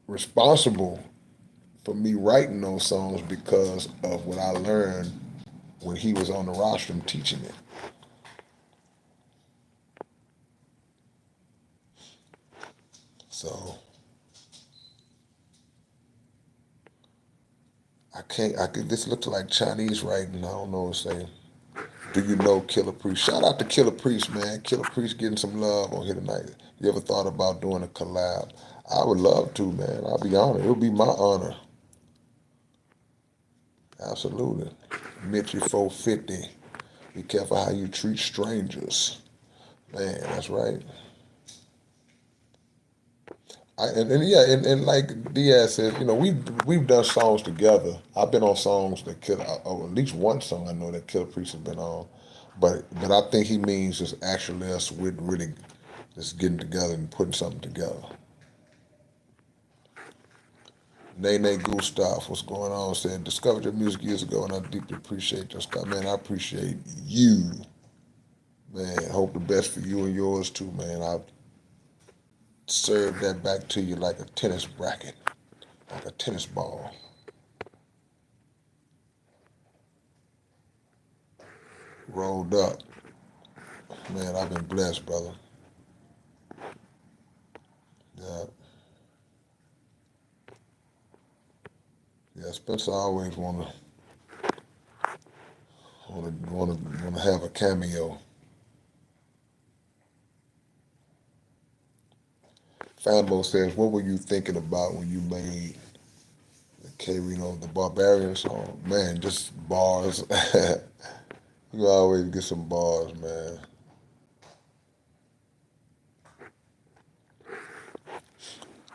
responsible for me writing those songs because of what I learned when he was on the rostrum teaching it. So this looks like Chinese writing. I don't know what to say. Do you know Killer Priest? Shout out to Killer Priest, man. Killer Priest getting some love on here tonight. You ever thought about doing a collab? I would love to, man. I'll be honored. It would be my honor. Absolutely. Mitchie 450. Be careful how you treat strangers. Man, that's right. And like Diaz said, we've done songs together. I've been on songs that or at least one song I know that Killer Priest has been on, but I think he means just actually us with really just getting together and putting something together. Nene Gustav, what's going on? Said discovered your music years ago and I deeply appreciate your stuff, man. I appreciate you, man. Hope the best for you and yours too, man. serve that back to you like a tennis racket, like a tennis ball. Rolled up. Man, I've been blessed, brother. Yeah. Yeah, Spencer always wanna have a cameo. Fanbo says, what were you thinking about when you made the K-Rino, the Barbarian song? Man, just bars. You always get some bars, man.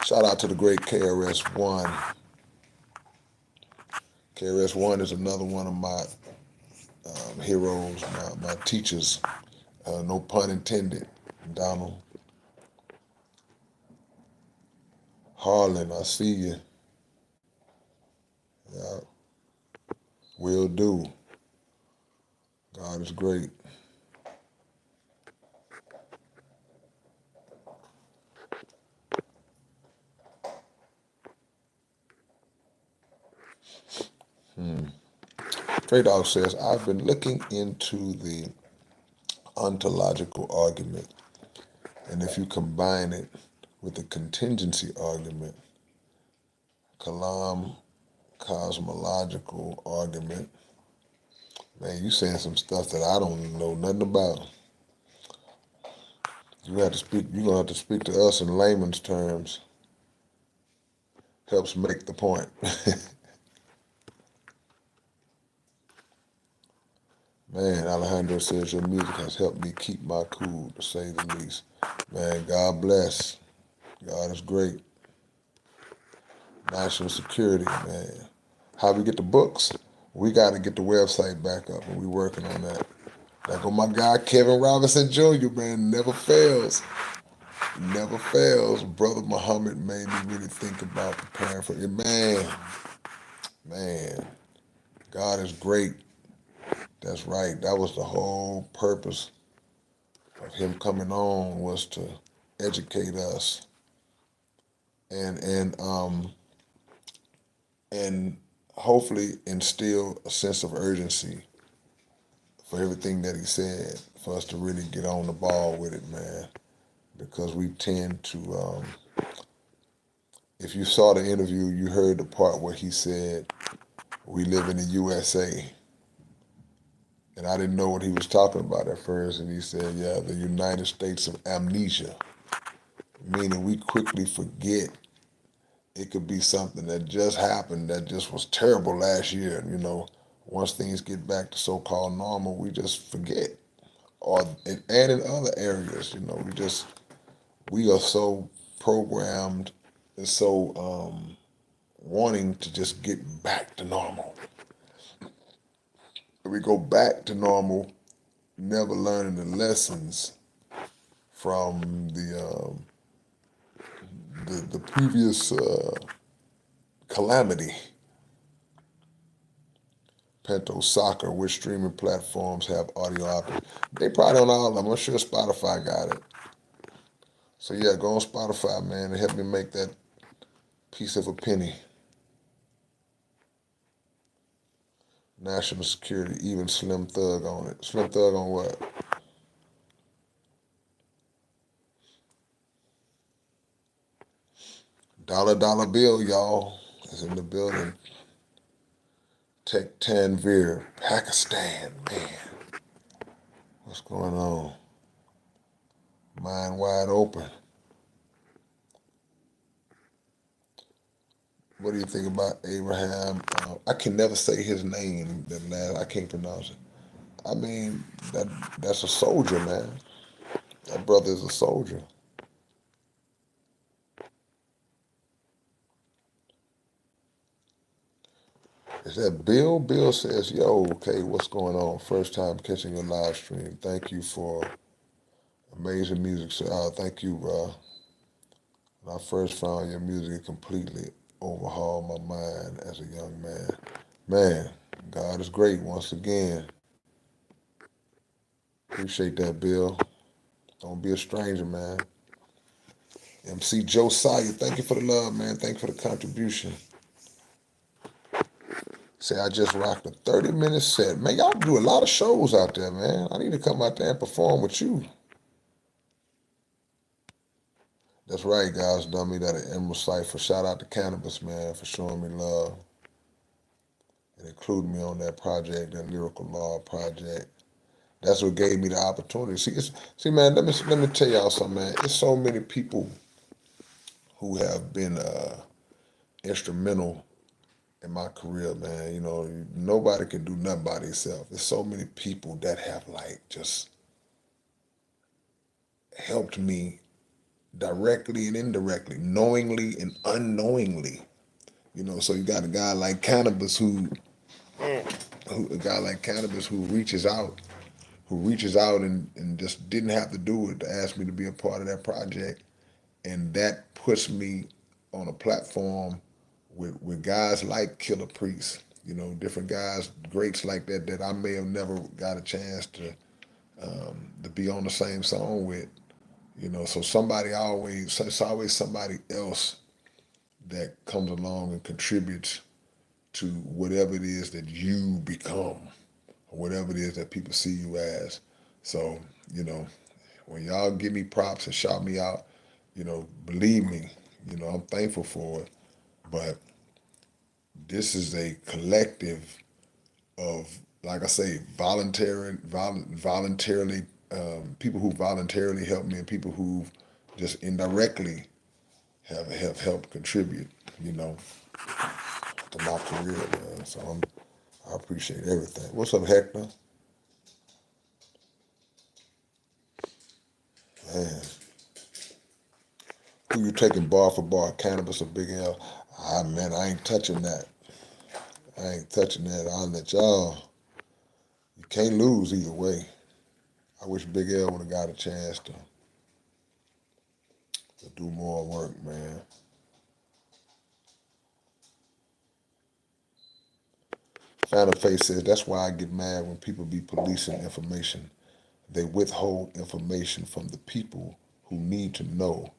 Shout out to the great KRS-One. KRS-One is another one of my heroes, my teachers. No pun intended. Donald Harlan, I see you. Yeah, will do. God is great. Trey Dog says, I've been looking into the ontological argument, and if you combine it with the contingency argument, Kalam cosmological argument, man, you saying some stuff that I don't know nothing about. You have to speak. You're gonna have to speak to us in layman's terms. Helps make the point. Man, Alejandro says your music has helped me keep my cool, to say the least. Man, God bless. God is great. National security, man. How we get the books? We got to get the website back up, and we working on that. There go my guy Kevin Robinson Jr., man, never fails. Never fails. Brother Muhammad made me really think about preparing for it. Man, God is great. That's right. That was the whole purpose of him coming on, was to educate us and and hopefully instill a sense of urgency for everything that he said, for us to really get on the ball with it, man. Because we tend to, if you saw the interview, you heard the part where he said, we live in the USA. And I didn't know what he was talking about at first. And he said, yeah, the United States of amnesia, meaning we quickly forget. It could be something that just happened that just was terrible last year. And, once things get back to so-called normal, we just forget. And in other areas, we are so programmed and so wanting to just get back to normal. We go back to normal, never learning the lessons from the previous calamity. Pento Soccer, which streaming platforms have audio output? They probably on all of them. I'm sure Spotify got it. So yeah, go on Spotify, man, and help me make that piece of a penny. National security, even Slim Thug on it. Slim Thug on what? Dollar bill, y'all, is in the building. Tech Tanvir, Pakistan, man. What's going on? Mind wide open. What do you think about Abraham? I can never say his name. That last, I can't pronounce it. I mean, that's a soldier, man. That brother is a soldier. Is that Bill? Bill says, yo, okay, what's going on? First time catching your live stream. Thank you for amazing music. So, thank you, when I first found your music, it completely overhauled my mind as a young man. Man, God is great once again. Appreciate that, Bill. Don't be a stranger, man. MC Josiah, thank you for the love, man. Thank you for the contribution. Say I just rocked a 30-minute set. Man, y'all do a lot of shows out there, man. I need to come out there and perform with you. That's right, guys. Done me that at Emerald Cypher. Shout out to Cannabis, man, for showing me love and including me on that project, that Lyrical Law project. That's what gave me the opportunity. See, man. Let me tell y'all something, man. There's so many people who have been instrumental in my career, man. You know, nobody can do nothing by themselves. There's so many people that have like just helped me directly and indirectly, knowingly and unknowingly. You know, so you got a guy like Cannabis who reaches out and just didn't have to do it to ask me to be a part of that project. And that puts me on a platform with guys like Killer Priest, you know, different guys, greats like that that I may have never got a chance to be on the same song with, you know. So it's always somebody else that comes along and contributes to whatever it is that you become, or whatever it is that people see you as. So, you know, when y'all give me props and shout me out, you know, believe me, you know, I'm thankful for it. But this is a collective of, like I say, voluntarily, people who voluntarily help me and people who just indirectly have helped contribute, you know, to my career, man. So I appreciate everything. What's up, Hector? Man, who you taking bar for bar, Cannabis or Big L? Ah, man, I ain't touching that. I ain't touching that. I'll let y'all. You can't lose either way. I wish Big L would have got a chance to do more work, man. Phantom Face says, that's why I get mad when people be policing information. They withhold information from the people who need to know,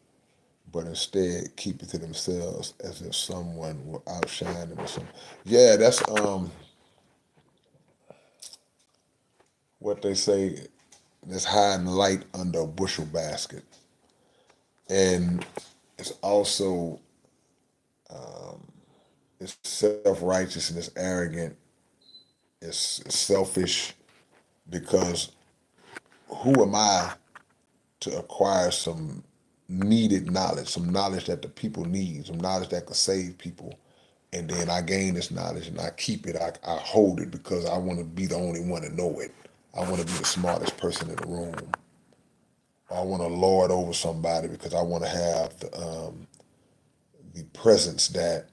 but instead keep it to themselves as if someone will outshine them or something. Yeah, that's what they say. That's hiding light under a bushel basket, and it's also it's self-righteous and it's arrogant. It's selfish because who am I to acquire some needed knowledge, some knowledge that the people need, some knowledge that could save people. And then I gain this knowledge and I keep it, I hold it because I want to be the only one to know it. I want to be the smartest person in the room. I want to lord over somebody because I want to have the presence that,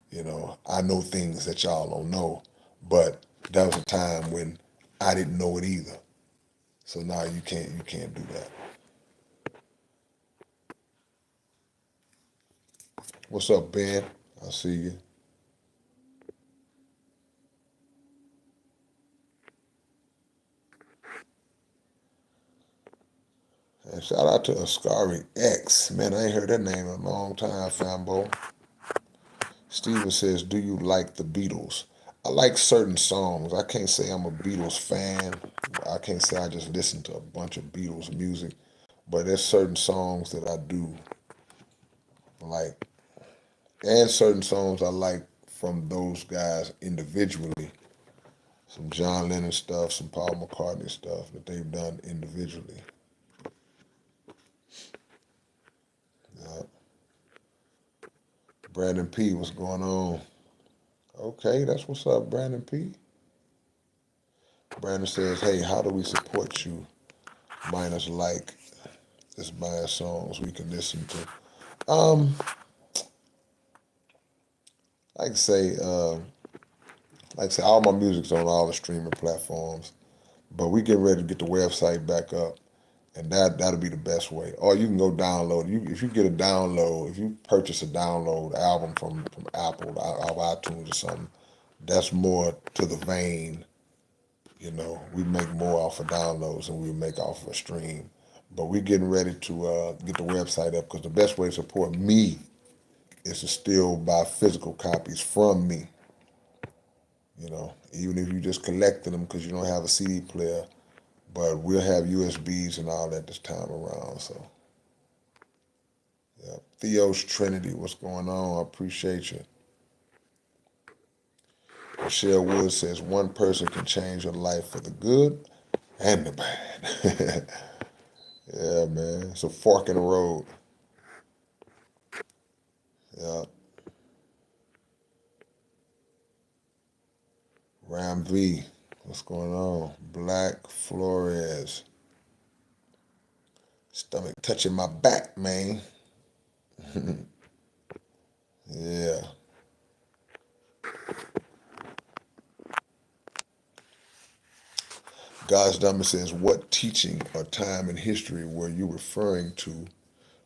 you know, I know things that y'all don't know. But that was a time when I didn't know it either. So now you can't do that. What's up, Ben? I see you. And shout out to Ascari X. Man, I ain't heard that name in a long time, Fambo. Steven says, do you like the Beatles? I like certain songs. I can't say I'm a Beatles fan. I can't say I just listen to a bunch of Beatles music. But there's certain songs that I do like. And certain songs I like from those guys individually. Some John Lennon stuff, some Paul McCartney stuff that they've done individually. Yeah. Brandon P, what's going on? Okay, that's what's up, Brandon P. Brandon says, hey, how do we support you? Minus like just buying songs we can listen to. Like I say, all my music's on all the streaming platforms. But we get ready to get the website back up, and that'll be the best way. Or you can go download. If you get a download, if you purchase a download album from Apple, or iTunes or something, that's more to the vein. You know, we make more off of downloads than we make off of a stream. But we're getting ready to get the website up because the best way to support me is to still buy physical copies from me. You know, even if you just collecting them because you don't have a CD player, but we'll have USBs and all that this time around. So, yeah. Theo's Trinity, what's going on? I appreciate you. Michelle Wood says one person can change your life for the good and the bad. Yeah, man. It's a fork in the road. Yeah. Ram V, what's going on? Black Flores. Stomach touching my back, man. Yeah. God's Dummy says, what teaching or time in history were you referring to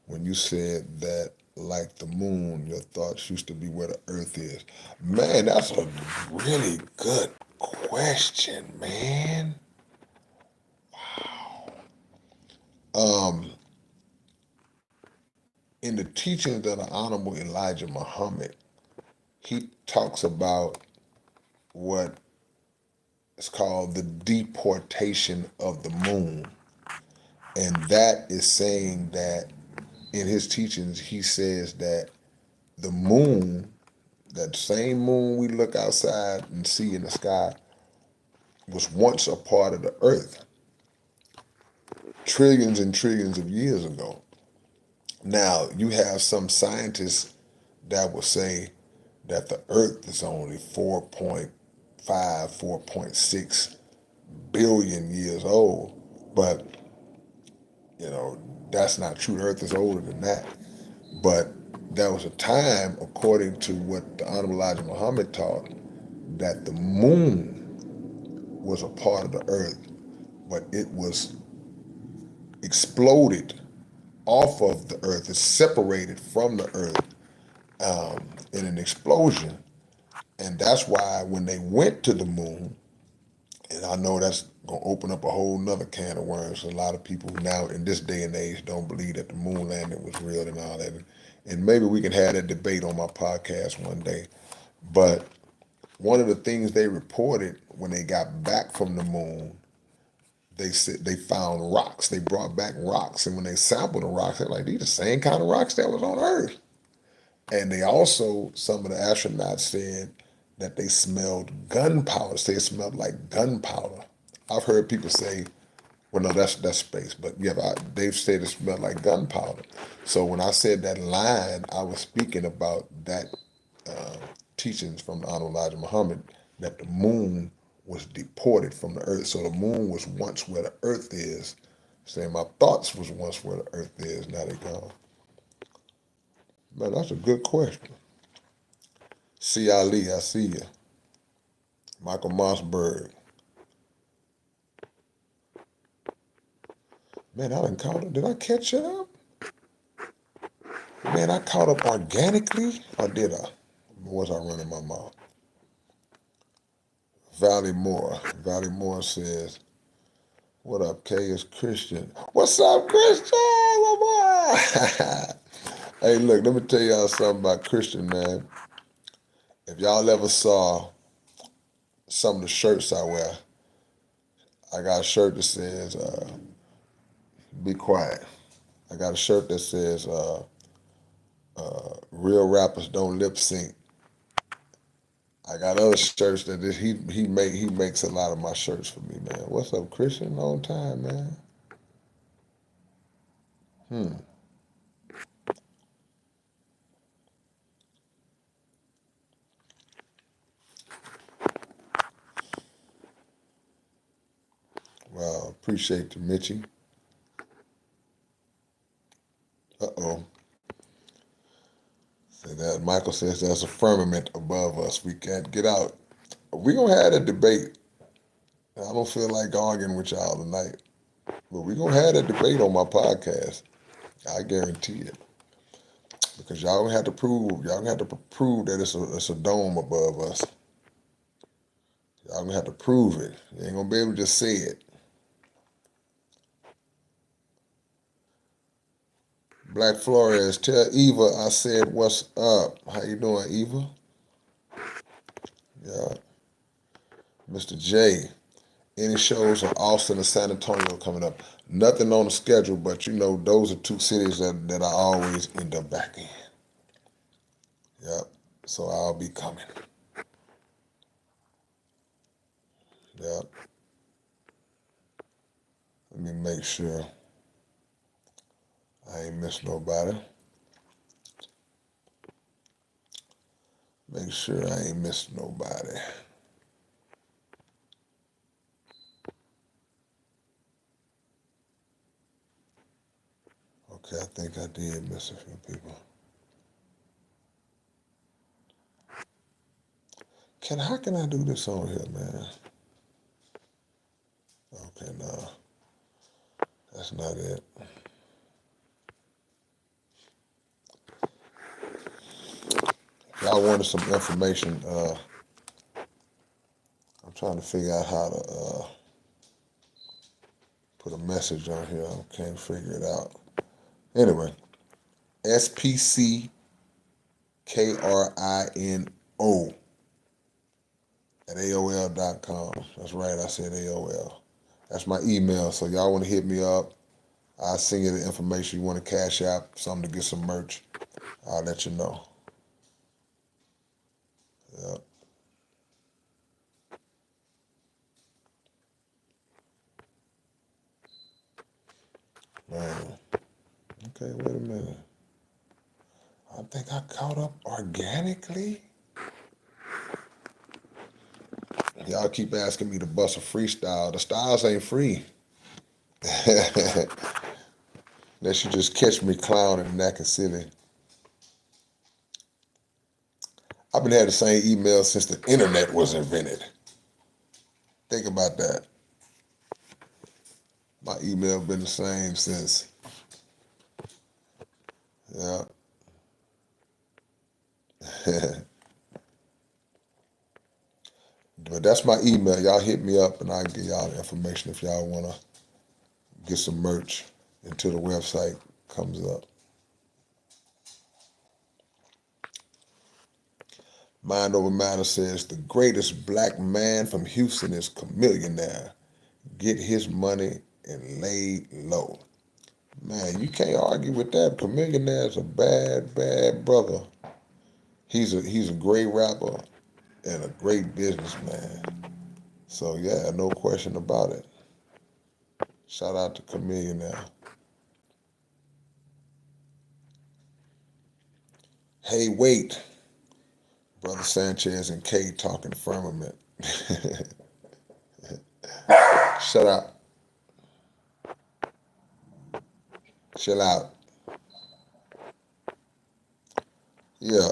when you said that, like the moon, your thoughts used to be where the earth is? Man, that's a really good question, man. Um, in the teachings of the Honorable Elijah Muhammad, he talks about what is called the deportation of the moon. And that is saying that in his teachings, he says that the moon, that same moon we look outside and see in the sky, was once a part of the earth trillions and trillions of years ago. Now, you have some scientists that will say that the earth is only 4.5, 4.6 billion years old. But, you know, that's not true. The earth is older than that. But there was a time, according to what the Honorable Elijah Muhammad taught, that the moon was a part of the earth, but it was exploded off of the earth. It's separated from the earth in an explosion. And that's why when they went to the moon, and I know that's going to open up a whole nother can of worms. A lot of people now in this day and age don't believe that the moon landing was real and all that. And maybe we can have that debate on my podcast one day. But one of the things they reported when they got back from the moon, they said they found rocks. They brought back rocks. And when they sampled the rocks, they're like, these are the same kind of rocks that was on Earth. And they also, some of the astronauts said that they smelled gunpowder. They smelled like gunpowder. I've heard people say, well, no, that's space. But yeah, they've said it smelled like gunpowder. So when I said that line, I was speaking about that teachings from the Honorable Elijah Muhammad that the moon was deported from the earth. So the moon was once where the earth is. Saying my thoughts was once where the earth is. Now they gone. Man, that's a good question. C. Ali, I see you. Michael Mossberg. Man, I done caught up. Did I catch up? Man, I caught up organically, or did I? Or was I running my mouth? Valley Moore. Valley Moore says, what up, K? It's Christian. What's up, Christian? My boy. Hey, look, let me tell y'all something about Christian, man. If y'all ever saw some of the shirts I wear, I got a shirt that says, be quiet. I got a shirt that says, real rappers don't lip sync. I got other shirts that he makes a lot of my shirts for me, man. What's up, Christian? Long time, man. Well, appreciate you, Mitchie. Uh-oh. Say that Michael says there's a firmament above us. We can't get out. We gonna have a debate. I don't feel like arguing with y'all tonight, but we gonna have that debate on my podcast. I guarantee it. Because y'all gonna have to prove that it's a dome above us. Y'all gonna have to prove it. You ain't gonna be able to just say it. Black Flores, tell Eva I said what's up. How you doing, Eva? Yeah. Mr. J, any shows in Austin or San Antonio coming up? Nothing on the schedule, but you know, those are two cities that I always end up back in. Yep. So I'll be coming. Yep. Let me make sure I ain't miss nobody. Make sure I ain't miss nobody. Okay, I think I did miss a few people. How can I do this on here, man? Okay, no. That's not it. If y'all wanted some information, I'm trying to figure out how to put a message on here. I can't figure it out. Anyway, SPCKRINO at AOL.com. That's right, I said AOL. That's my email, so y'all want to hit me up. I'll send you the information. You want to cash out, something to get some merch, I'll let you know. Yep. Man. Okay, wait a minute. I think I caught up organically. Y'all keep asking me to bust a freestyle. The styles ain't free. Unless you just catch me clowning and acting silly. I've been having the same email since the internet was invented. Think about that. My email been the same since. Yeah. But that's my email. Y'all hit me up and I'll give y'all the information if y'all want to get some merch until the website comes up. Mind Over Matter says the greatest black man from Houston is Chameleonaire. Get his money and lay low. Man, you can't argue with that. Chameleonaire's a bad, bad brother. He's a great rapper and a great businessman. So yeah, no question about it. Shout out to Chameleonaire. Hey, wait. Brother Sanchez and K talking firmament. Shut up. Chill out. Yeah,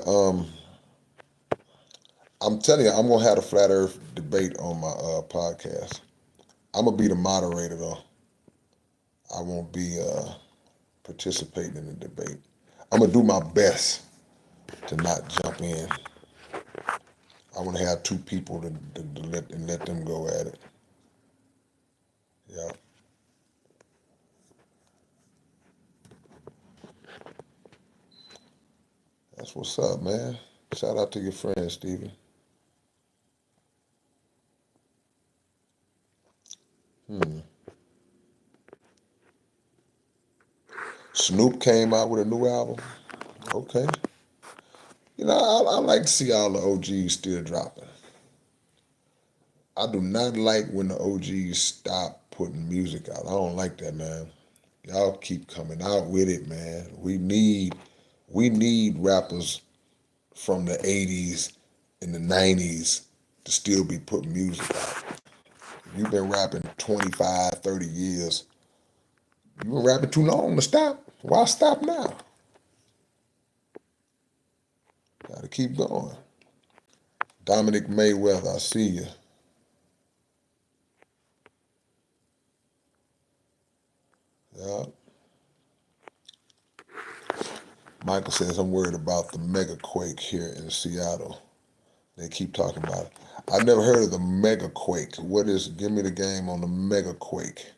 I'm telling you, I'm gonna have a flat earth debate on my podcast. I'm gonna be the moderator though. I won't be participating in the debate. I'm gonna do my best to not jump in. I want to have two people to let them go at it. Yeah. That's what's up, man. Shout out to your friend, Stevie. Snoop came out with a new album. Okay. You know, I like to see all the OGs still dropping. I do not like when the OGs stop putting music out. I don't like that, man. Y'all keep coming out with it, man. We need rappers from the 80s and the 90s to still be putting music out. You've been rapping 25, 30 years. You've been rapping too long to stop. Why stop now? Gotta keep going. Dominic Mayweather, I see you. Yeah. Michael says, I'm worried about the mega quake here in Seattle. They keep talking about it. I've never heard of the mega quake. Give me the game on the mega quake.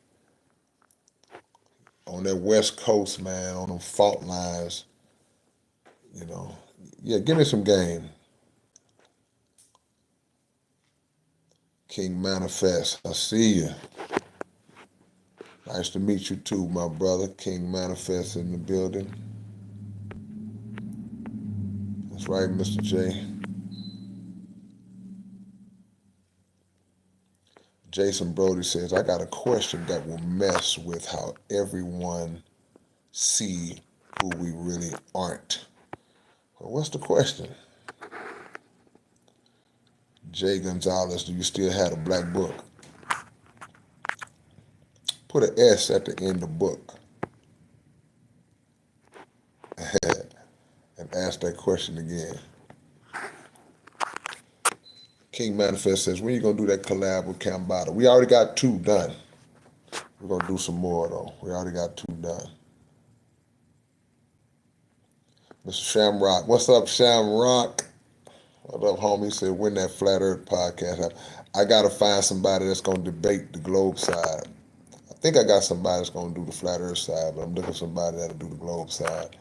on that West Coast, man, on them fault lines, you know. Yeah, give me some game. King Manifest, I see you. Nice to meet you too, my brother. King Manifest in the building. That's right, Mr. J. Jason Brody says, I got a question that will mess with how everyone see who we really aren't. Well, what's the question? Jay Gonzalez, do you still have a black book? Put an S at the end of book and ask that question again. King Manifest says, when you going to do that collab with Cambada? We already got 2 done. We're going to do some more, though. We already got 2 done. Mr. Shamrock. What's up, Shamrock? What up, homie? He said, when that Flat Earth podcast happens. I got to find somebody that's going to debate the globe side. I think I got somebody that's going to do the Flat Earth side, but I'm looking for somebody that'll do the globe side.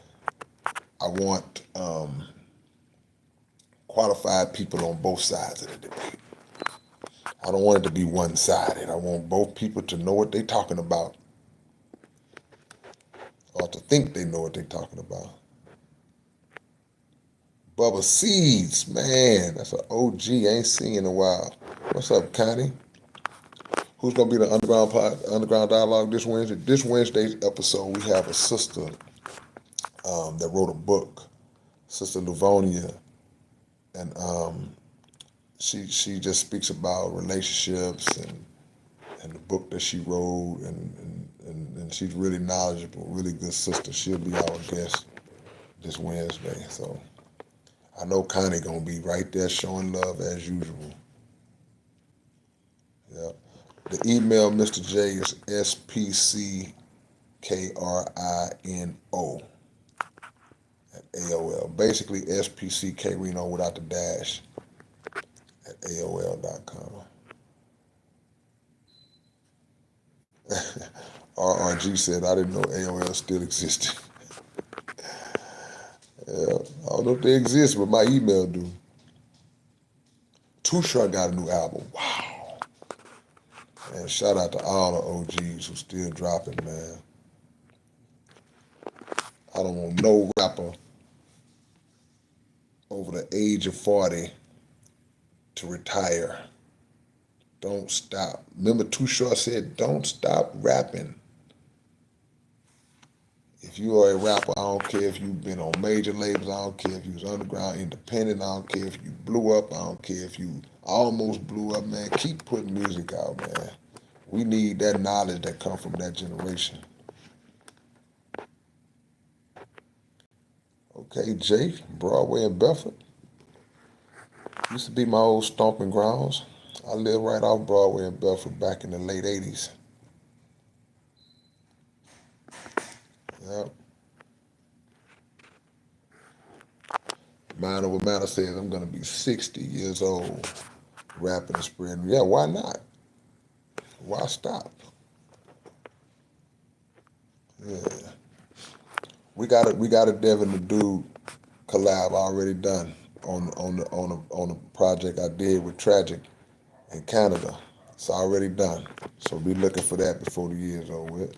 I want qualified people on both sides of the debate. I don't want it to be one-sided. I want both people to know what they're talking about or to think they know what they're talking about. Bubba Seeds, man, that's an OG. I ain't seen in a while. What's up, Connie? Who's going to be the Underground Dialogue this Wednesday? This Wednesday's episode, we have a sister that wrote a book, Sister Livonia, and she just speaks about relationships and the book that she wrote, and she's really knowledgeable, really good sister. She'll be our guest this Wednesday. So I know Connie gonna be right there showing love as usual. Yeah. The email, Mr. J, is spckrino at AOL. Basically spckrino without the dash at AOL.com. RRG said, I didn't know AOL still existed. Yeah, I don't know if they exist, but my email do. Too Short got a new album. Wow. And shout out to all the OGs who still dropping, man. I don't want no rapper over the age of 40 to retire. Don't stop. Remember Too Short said, don't stop rapping. If you are a rapper, I don't care if you've been on major labels, I don't care if you was underground, independent, I don't care if you blew up, I don't care if you almost blew up, man. Keep putting music out, man. We need that knowledge that come from that generation. Okay, Jay, Broadway and Bedford. Used to be my old stomping grounds. I lived right off Broadway and Bedford back in the late 80s. Yep. Mind Over Matter says I'm going to be 60 years old rapping and spreading. Yeah, why not? Why stop? Yeah. We got a Devin the Dude collab already done on a project I did with Tragic in Canada. It's already done. So be looking for that before the year's over with.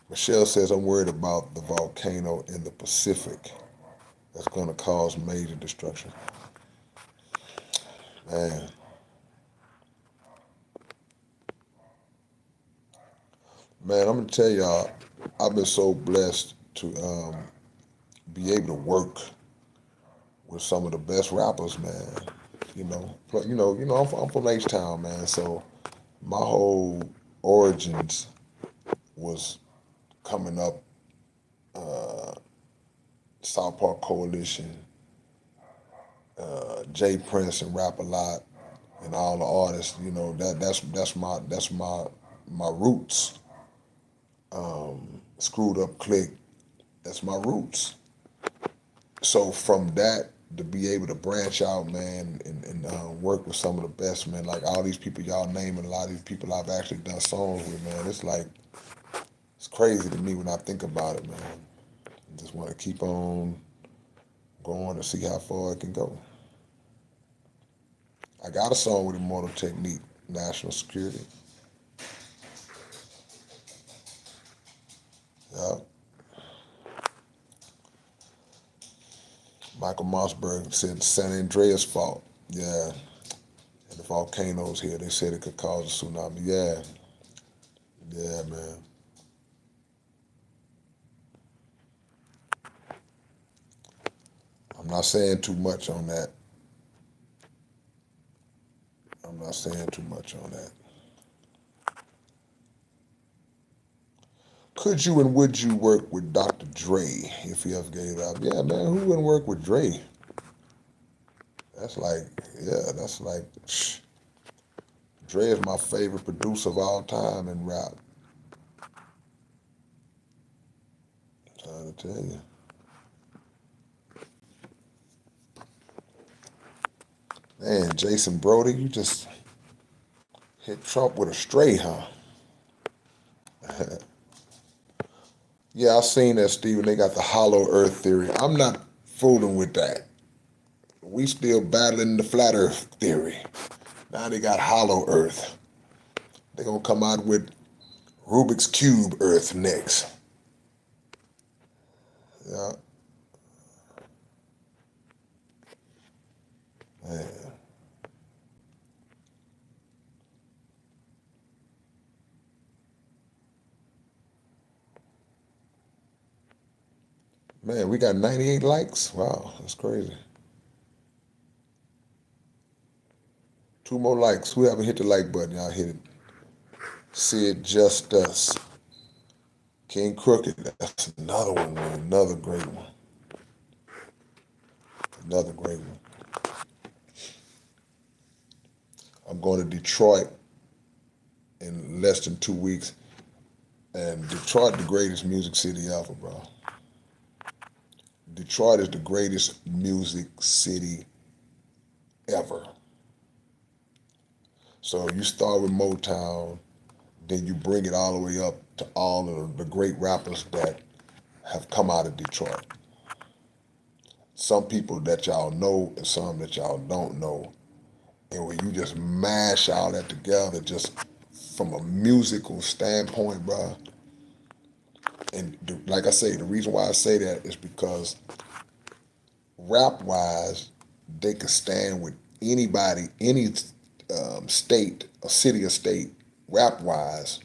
Michelle says, I'm worried about the volcano in the Pacific that's going to cause major destruction. Man. Man, I'm going to tell y'all, I've been so blessed to be able to work with some of the best rappers, man. I'm from H-Town, man, so my whole origins was coming up, South Park Coalition, Jay Prince and Rap a Lot, and all the artists. That's my roots. Screwed Up Click, that's my roots. So from that to be able to branch out, man, and work with some of the best, man. Like all these people y'all naming, a lot of these people I've actually done songs with, man. It's like it's crazy to me when I think about it, man. I just want to keep on going to see how far it can go. I got a song with Immortal Technique, National Security. Yeah. Michael Mossberg said San Andreas fault. Yeah. And the volcanoes here, they said it could cause a tsunami. Yeah. Yeah, man. I'm not saying too much on that. I'm not saying too much on that. Could you and would you work with Dr. Dre if he ever gave it out? Yeah, man, who wouldn't work with Dre? That's like, yeah, that's like, Dre is my favorite producer of all time in rap. I'm trying to tell you. Man, Jason Brody, you just hit Trump with a stray, huh? Yeah, I seen that, Steven. They got the hollow earth theory. I'm not fooling with that. We still battling the flat earth theory. Now they got hollow earth. They're going to come out with Rubik's Cube earth next. Yeah. Man. Man, we got 98 likes. Wow, that's crazy. 2 more likes. Who haven't hit the like button? Y'all hit it. Sid Just Us. King Crooked. That's another one, man. Another great one. Another great one. I'm going to Detroit in less than 2 weeks. And Detroit, the greatest music city ever, bro. Detroit is the greatest music city ever. So you start with Motown, then you bring it all the way up to all of the great rappers that have come out of Detroit. Some people that y'all know and some that y'all don't know. And when you just mash all that together, just from a musical standpoint, bro. And like I say, the reason why I say that is because rap-wise, they can stand with anybody, any state, a city or state, rap-wise.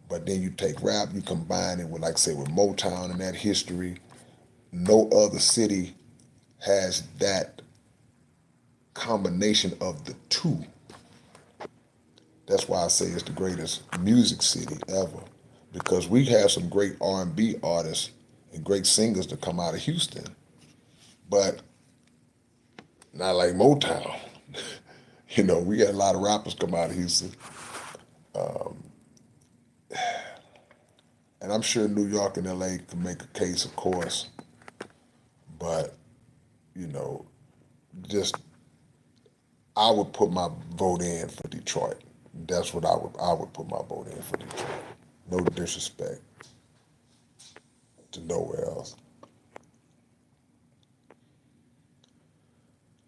But then you take rap, you combine it with, like say, with Motown and that history. No other city has that combination of the two. That's why I say it's the greatest music city ever, because we have some great R&B artists and great singers that come out of Houston, but not like Motown. You know, we got a lot of rappers come out of Houston, and I'm sure New York and LA can make a case, of course, but you know, just I would put my vote in for Detroit. That's what I would put my vote in for Detroit. No disrespect to nowhere else.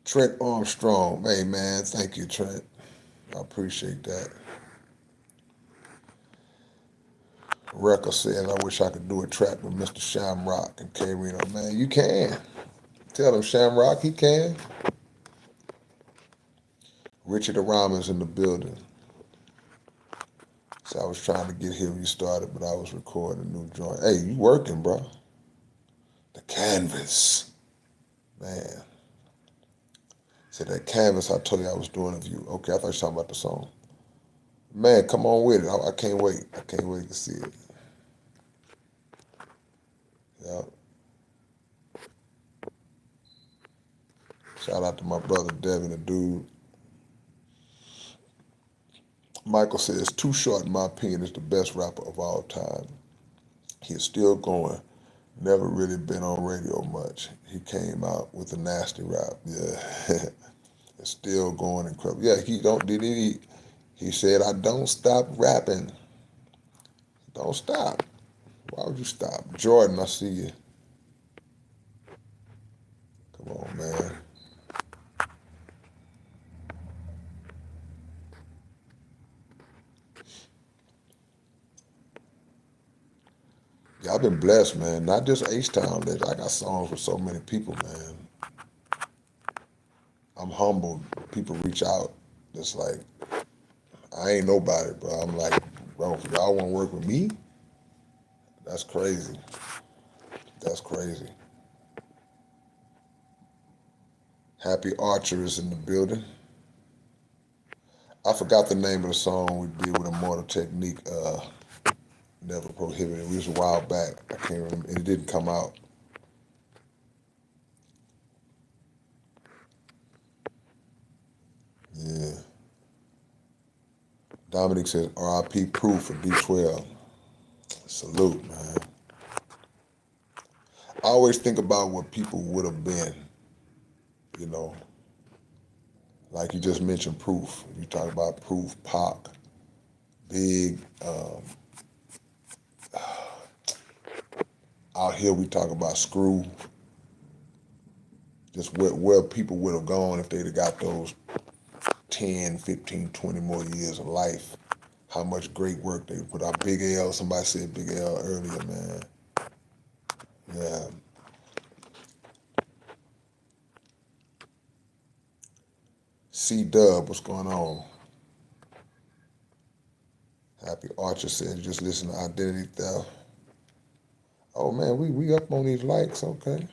Trent Armstrong, hey man, thank you, Trent. I appreciate that. Rekka says, I wish I could do a track with Mr. Shamrock and K-Rino. Man, you can. Tell him Shamrock, he can. Richard Arama's in the building. So I was trying to get him started, but I was recording a new joint. Hey, you working, bro. The Canvas. Man. Said that Canvas, I told you I was doing a view. Okay, I thought you were talking about the song. Man, come on with it. I can't wait. I can't wait to see it. Yeah. Shout out to my brother Devin, the dude. Michael says, Too Short, in my opinion, is the best rapper of all time. He is still going. Never really been on radio much. He came out with a nasty rap. Yeah. It's still going incredible. Yeah, he don't did he said, I don't stop rapping. Don't stop. Why would you stop? Jordan, I see you. Come on, man. Yeah, I've been blessed, man. Not just H-Town Legends. I got songs with so many people, man. I'm humbled. People reach out. It's like, I ain't nobody, bro. I'm like, bro, if y'all want to work with me, that's crazy. That's crazy. Happy Archer is in the building. I forgot the name of the song we did with Immortal Technique, Never Prohibited. It was a while back. I can't remember. It didn't come out. Yeah. Dominic says, RIP Proof for D12. Salute, man. I always think about what people would have been, you know. Like you just mentioned Proof. You talk about Proof, Pac, Big. Out here we talk about Screw. Just where people would have gone if they'd have got those 10, 15, 20 more years of life. How much great work they put out. Big L, somebody said Big L earlier, man. Yeah. C-Dub, what's going on? Happy Archer said, just listen to Identity Theft. Oh, man, we up on these likes, okay.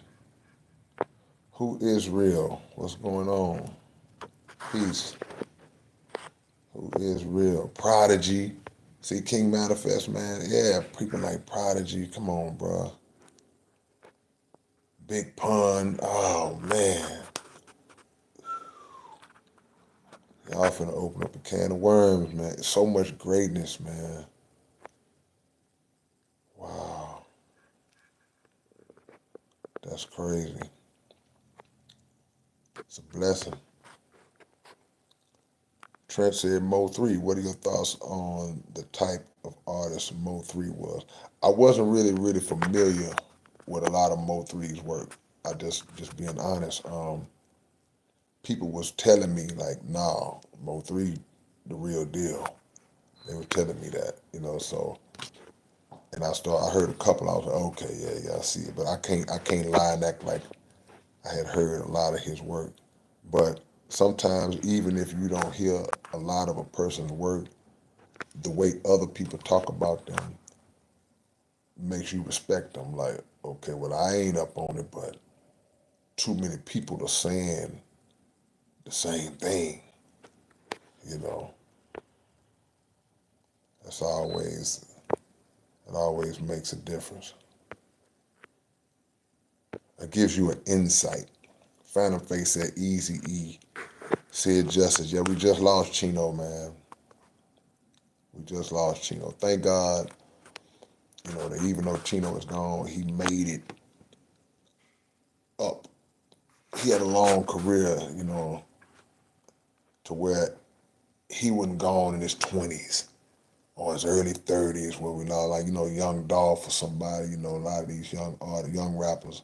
Who is real? What's going on? Peace. Who is real? Prodigy. See King Manifest, man. Yeah, people like Prodigy. Come on, bro. Big Pun. Oh, man. Y'all finna open up a can of worms, man. So much greatness, man. Wow. That's crazy. It's a blessing. Trent said Mo 3. What are your thoughts on the type of artist Mo 3 was? I wasn't really familiar with a lot of Mo 3's work. I just being honest. People was telling me like, nah, Mo 3, the real deal. They were telling me that, so and I heard a couple, I was like, okay, yeah, I see it. But I can't lie and act like I had heard a lot of his work. But sometimes even if you don't hear a lot of a person's work, the way other people talk about them makes you respect them. Like, okay, well, I ain't up on it, but too many people are saying the same thing, you know. That's always, it always makes a difference. It gives you an insight. Phantom Face said Easy E. Said Justice. Yeah, we just lost Chino, man. We just lost Chino. Thank God, that even though Chino is gone, he made it up. He had a long career, to where he wasn't gone in his 20s or his early 30s, where we know, like, Young Dolph or somebody, a lot of these young rappers.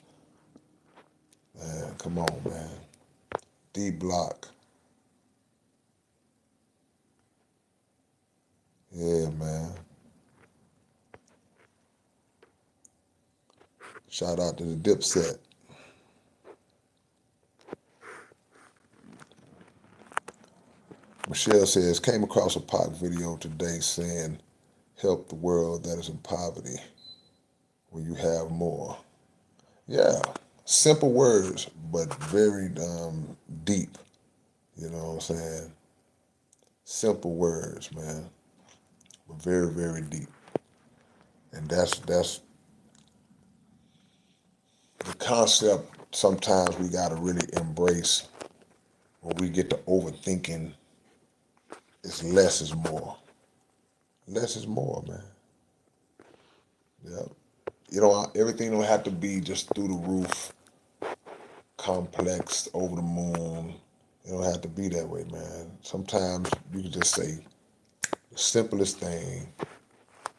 Man, come on, man. D Block. Yeah, man. Shout out to the Dipset. Michelle says, came across a Pac video today saying, help the world that is in poverty when you have more. Yeah, simple words, but very deep. You know what I'm saying? Simple words, man, but very deep. And that's the concept sometimes we got to really embrace when we get to overthinking is less is more. Less is more, man. Yep. everything don't have to be just through the roof, complex, over the moon. It don't have to be that way, man. Sometimes you can just say the simplest thing,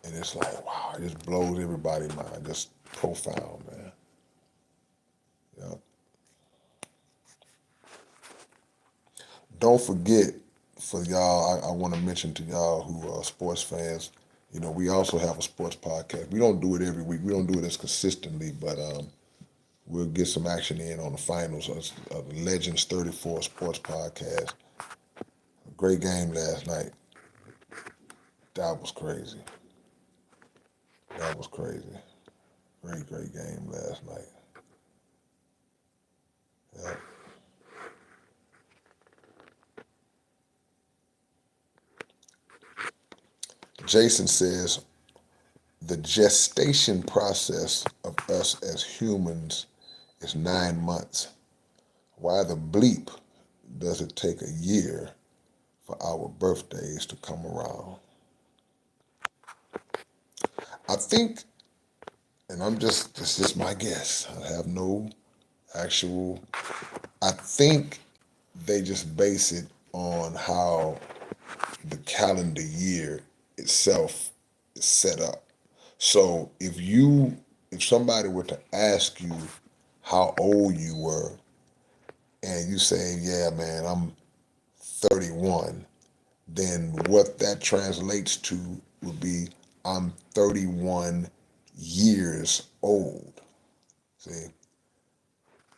and it's like, wow, it just blows everybody's mind. Just profound, man. Yeah. Don't forget, for y'all, I want to mention to y'all who are sports fans, we also have a sports podcast. We don't do it every week. We don't do it as consistently, but we'll get some action in on the finals of the Legends 34 Sports Podcast. Great game last night. That was crazy. That was crazy. Great, great game last night. Yeah. Jason says, the gestation process of us as humans is 9 months. Why the bleep does it take a year for our birthdays to come around? I think, and this is my guess, I have no actual, I think they just base it on how the calendar year itself is set up. So if somebody were to ask you how old you were, and you say, yeah, man, I'm 31, then what that translates to would be, I'm 31 years old. See,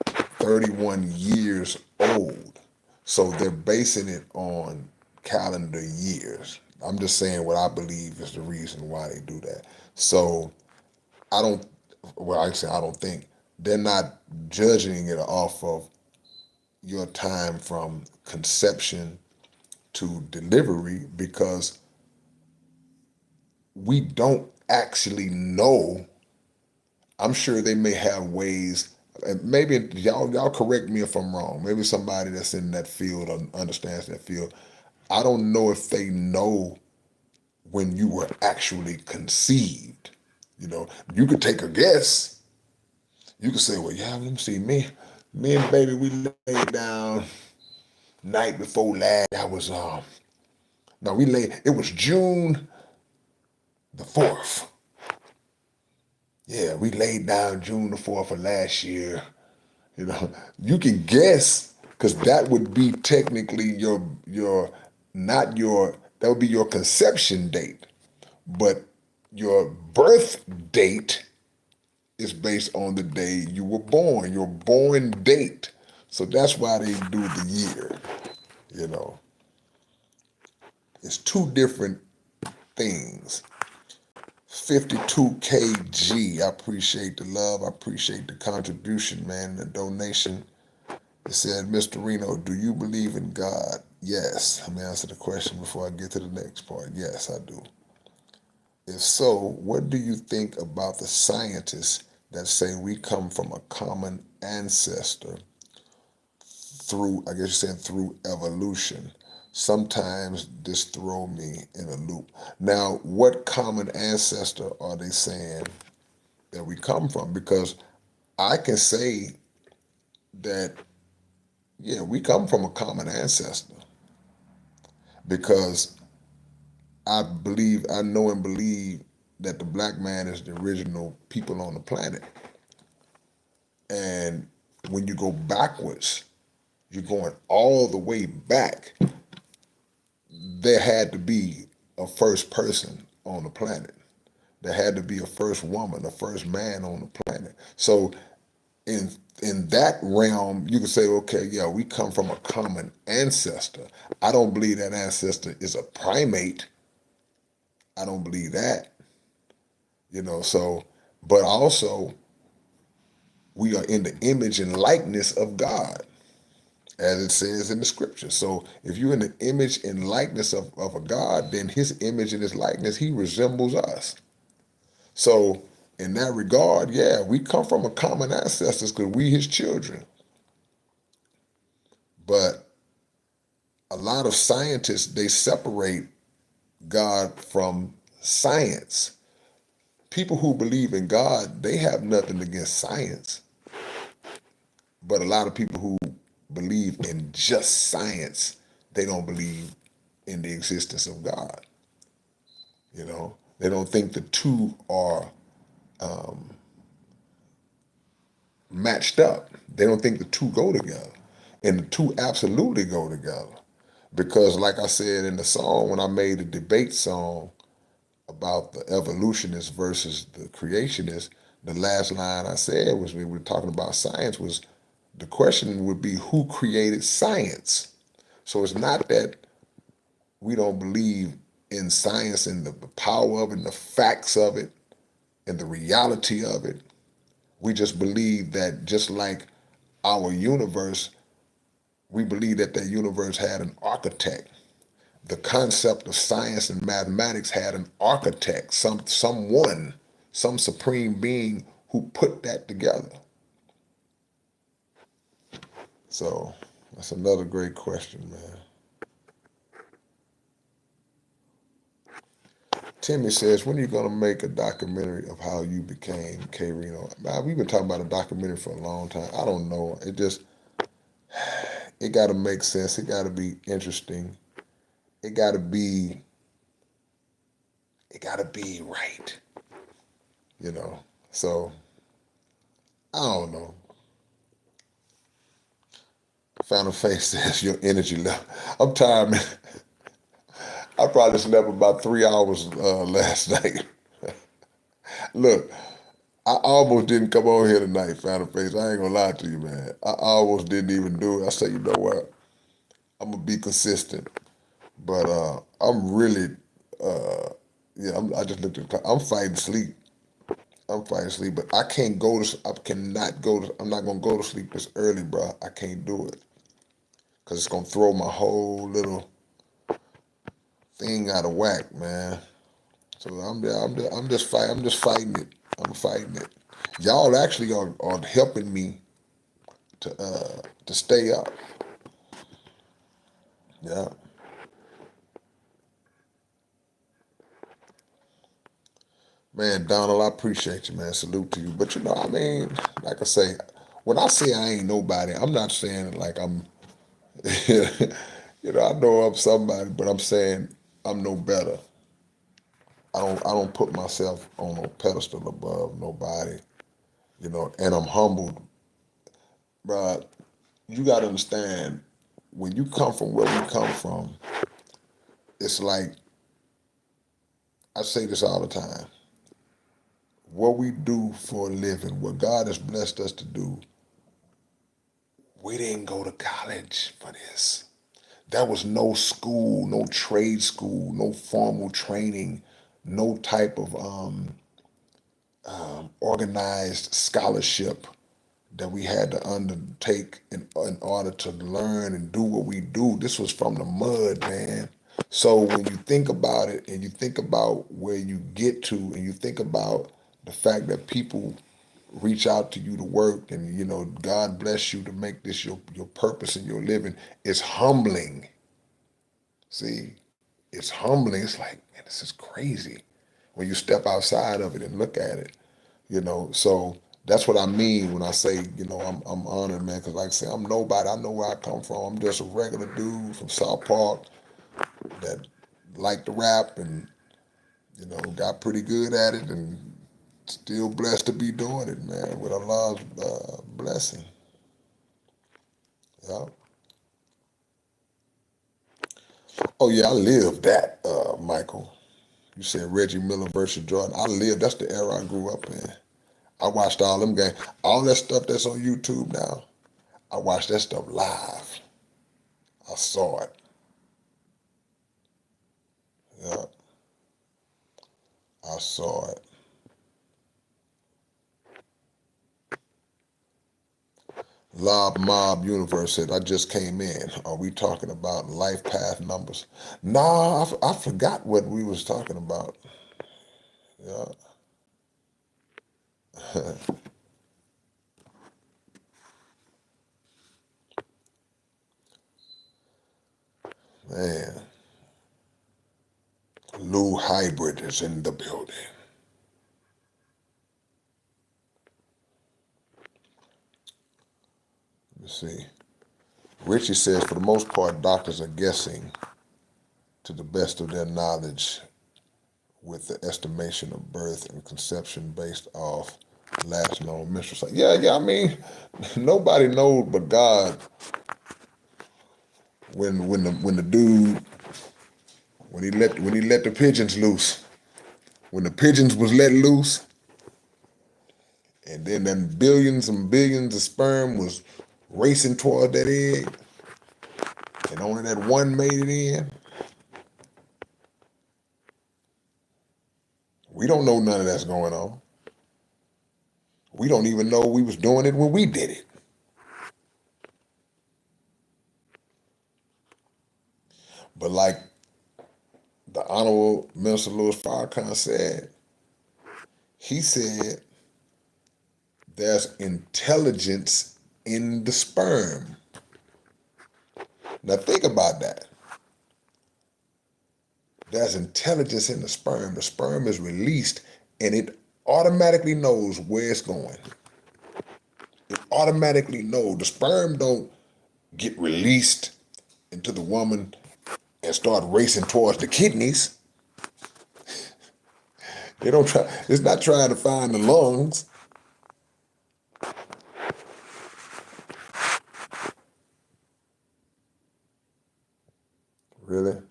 31 years old. So they're basing it on calendar years. I'm just saying what I believe is the reason why they do that. So I don't, well, I say I don't think, they're not judging it off of your time from conception to delivery, because we don't actually know. I'm sure they may have ways, and maybe y'all correct me if I'm wrong. Maybe somebody that's in that field or understands that field. I don't know if they know when you were actually conceived. You could take a guess. You could say, well, yeah, let me see. Me and baby, we laid down night before last. That was no, it was June the 4th. Yeah, we laid down June the 4th of last year. You can guess, because that would be technically your not your that would be your conception date, but your birth date is based on the day you were born, your born date. So that's why they do the year. You know, it's two different things. 52 kg. I appreciate the love. I appreciate the contribution, man, the donation. It said, Mr. Reno, do you believe in God? Yes. Let me answer the question before I get to the next part. Yes, I do. If so, what do you think about the scientists that say we come from a common ancestor through, I guess you're saying through evolution? Sometimes this throw me in a loop. Now, what common ancestor are they saying that we come from? Because I can say that, yeah, we come from a common ancestor, because I know and believe that the black man is the original people on the planet. And when you go backwards, you're going all the way back. There had to be a first person on the planet. There had to be a first woman, a first man on the planet. So in in that realm, you could say, okay, yeah, we come from a common ancestor. I don't believe that ancestor is a primate. I don't believe that. So, but also we are in the image and likeness of God, as it says in the scripture. So if you're in the image and likeness of a God, then his image and his likeness, he resembles us. So in that regard, yeah, we come from a common ancestors because we his children. But a lot of scientists, they separate God from science. people who believe in God, they have nothing against science. But a lot of people who believe in just science, they don't believe in the existence of God. You know, they don't think the two are matched up. They don't think the two go together. And the two absolutely go together. Because like I said in the song, when I made the debate song about the evolutionist versus the creationist, the last line I said was, we were talking about science, was the question would be, who created science? So it's not that we don't believe in science and the power of it and the facts of it and the reality of it. We just believe that, just like our universe, we believe that that universe had an architect. The concept of science and mathematics had an architect, someone, some supreme being who put that together. So that's another great question, man. Timmy says, when are you going to make a documentary of how you became K-Rino? Man, we've been talking about a documentary for a long time. I don't know. It got to make sense. It got to be interesting. It got to be, it got to be right, you know? So I don't know. Final Face says, your energy level. I'm tired, man. I probably slept about 3 hours last night. Look, I almost didn't come on here tonight, Final Face. I ain't gonna lie to you, man. I almost didn't even do it. I said, you know what? I'm gonna be consistent. But I'm really, yeah, I just looked at the clock. I'm fighting sleep. I'm fighting sleep, but I can't go to, I cannot go to, I'm not gonna go to sleep this early, bro. I can't do it. Cause it's gonna throw my whole little thing out of whack, man. So I'm just fighting. I'm just fighting it. I'm fighting it. Y'all actually are helping me to stay up. Yeah, man, Donald, I appreciate you, man. Salute to you. But you know, I mean, like I say, when I say I ain't nobody, I'm not saying it like I'm. You know, I know I'm somebody, but I'm saying I'm no better. I don't put myself on a pedestal above nobody. You know, and I'm humbled, but you got to understand, when you come from where we come from, it's like, I say this all the time. What we do for a living, what God has blessed us to do, we didn't go to college for this. There was no school, no trade school, no formal training, no type of organized scholarship that we had to undertake in order to learn and do what we do. This was from the mud, man. So when you think about it, and you think about where you get to, and you think about the fact that people reach out to you to work, and you know, God bless you to make this your purpose and your living, it's humbling. See, it's humbling. It's like, man, this is crazy when you step outside of it and look at it. You know, so that's what I mean when I say, you know, I'm honored, man, because like I say, I'm nobody. I know where I come from. I'm just a regular dude from South Park that liked to rap, and you know, got pretty good at it, and still blessed to be doing it, man, with Allah's blessing. Yeah. Oh yeah, I lived that, Michael. You said Reggie Miller versus Jordan. I lived. That's the era I grew up in. I watched all them games. All that stuff that's on YouTube now, I watched that stuff live. I saw it. Yeah, I saw it. Lob Mob Universe said, I just came in. Are we talking about life path numbers? Nah, I forgot what we was talking about. Yeah. Man, Lou Hybrid is in the building. Let's see. Richie says, for the most part, doctors are guessing to the best of their knowledge with the estimation of birth and conception based off last known menstrual cycle. Yeah. I mean, nobody knows but God when the dude when he let the pigeons loose. When the pigeons was let loose, and then them billions and billions of sperm was racing toward that egg, and only that one made it in. We don't know none of that's going on. We don't even know we was doing it when we did it. But like the Honorable Minister Louis Farrakhan said, he said there's intelligence in the sperm. Now think about that. There's intelligence in the sperm. The sperm is released and it automatically knows where it's going. It automatically knows. The sperm don't get released into the woman and start racing towards the kidneys. They don't try. It's not trying to find the lungs. Really?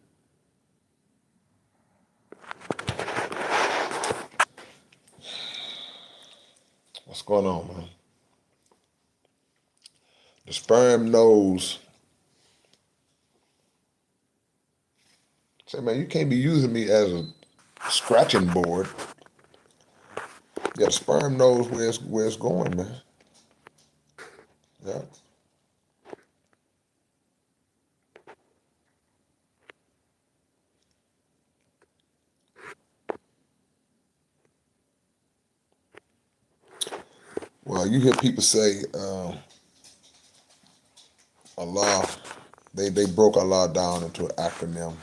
What's going on, man? The sperm knows. Say, man, you can't be using me as a scratching board. Yeah, the sperm knows where it's going, man. Yeah. Well, you hear people say Allah. They broke Allah down into an acronym.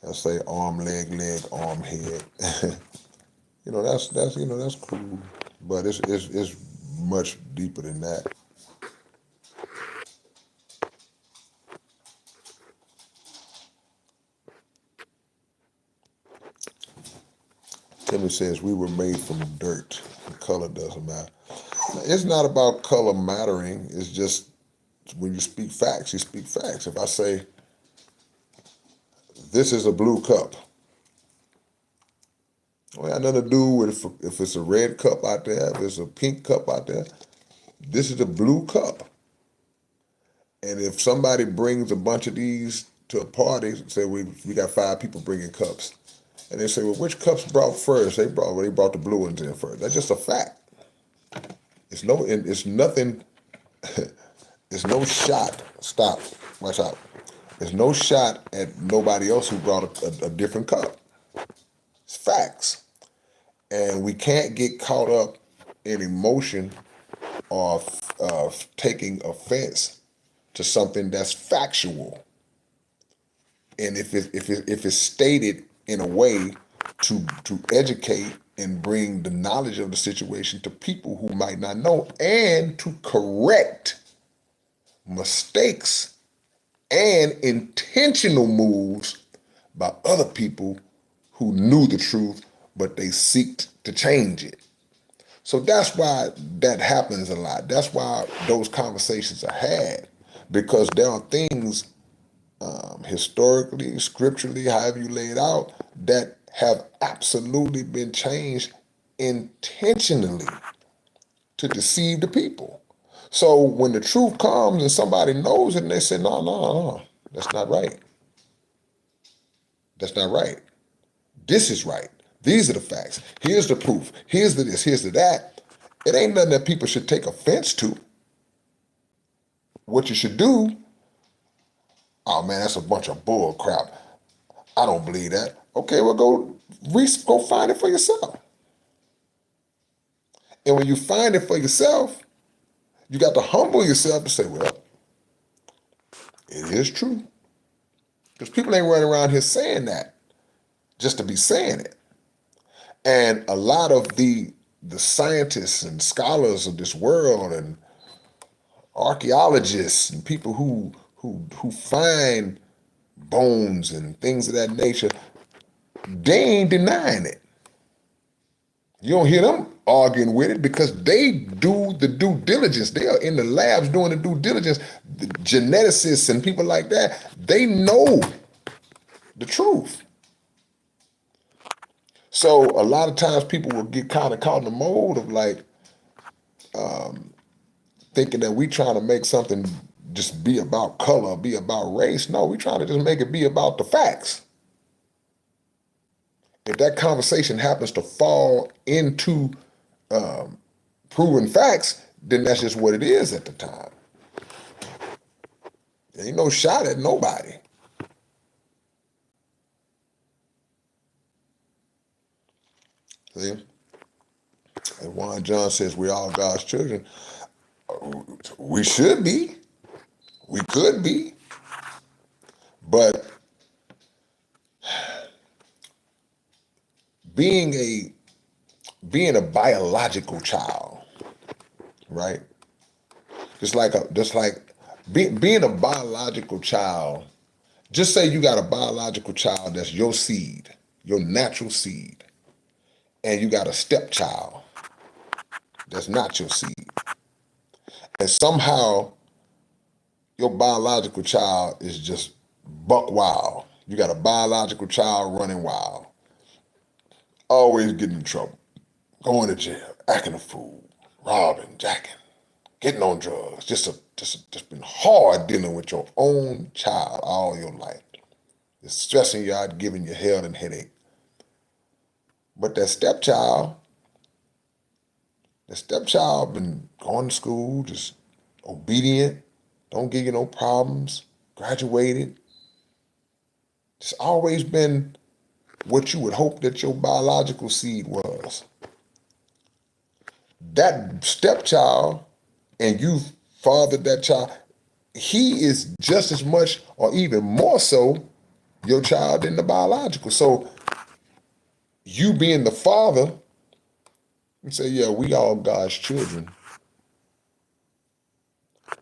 They'll say arm, leg, arm, head. That's cool, but it's much deeper than that. Timmy says we were made from dirt. The color doesn't matter. It's not about color mattering. It's just when you speak facts, you speak facts. If I say this is a blue cup, well, it got nothing to do with if it's a red cup out there, if it's a pink cup out there. This is a blue cup. And if somebody brings a bunch of these to a party, say we got 5 people bringing cups, and they say, well, which cups brought first? They brought the blue ones in first. That's just a fact. It's nothing. It's no shot. Stop. Watch out. There's no shot at nobody else who brought a different cup. It's facts, and we can't get caught up in emotion or taking offense to something that's factual. And if it's stated in a way to educate and bring the knowledge of the situation to people who might not know, and to correct mistakes and intentional moves by other people who knew the truth, but they seeked to change it. So that's why that happens a lot. That's why those conversations are had, because there are things historically, scripturally, however you lay it out, that have absolutely been changed intentionally to deceive the people. So when the truth comes and somebody knows it and they say, no, that's not right. That's not right. This is right. These are the facts. Here's the proof. Here's the this, here's the that. It ain't nothing that people should take offense to. What you should do, oh man, that's a bunch of bull crap. I don't believe that. Okay, well go find it for yourself. And when you find it for yourself, you got to humble yourself to say, well, it is true. Because people ain't running around here saying that just to be saying it. And a lot of the scientists and scholars of this world and archaeologists and people who find bones and things of that nature, they ain't denying it. You don't hear them arguing with it because they do the due diligence. They are in the labs doing the due diligence. The geneticists and people like that, they know the truth. So a lot of times people will get kind of caught in the mold of like thinking that we trying to make something just be about color, be about race. No, we trying to just make it be about the facts. If that conversation happens to fall into proven facts, then that's just what it is at the time. There ain't no shot at nobody. See? And Juan John says we all God's children. We should be. We could be. But being a biological child, right? Being a biological child, just say you got a biological child that's your seed, your natural seed, and you got a stepchild that's not your seed. And somehow your biological child is just buck wild. You got a biological child running wild, always getting in trouble, going to jail, acting a fool, robbing, jacking, getting on drugs. Just been hard dealing with your own child all your life. It's stressing you out, giving you hell and headache. But that stepchild been going to school, just obedient, don't give you no problems, graduated. It's always been what you would hope that your biological seed was. That stepchild, and you fathered that child, he is just as much or even more so your child than the biological. So you being the father, you say, yeah, we all God's children.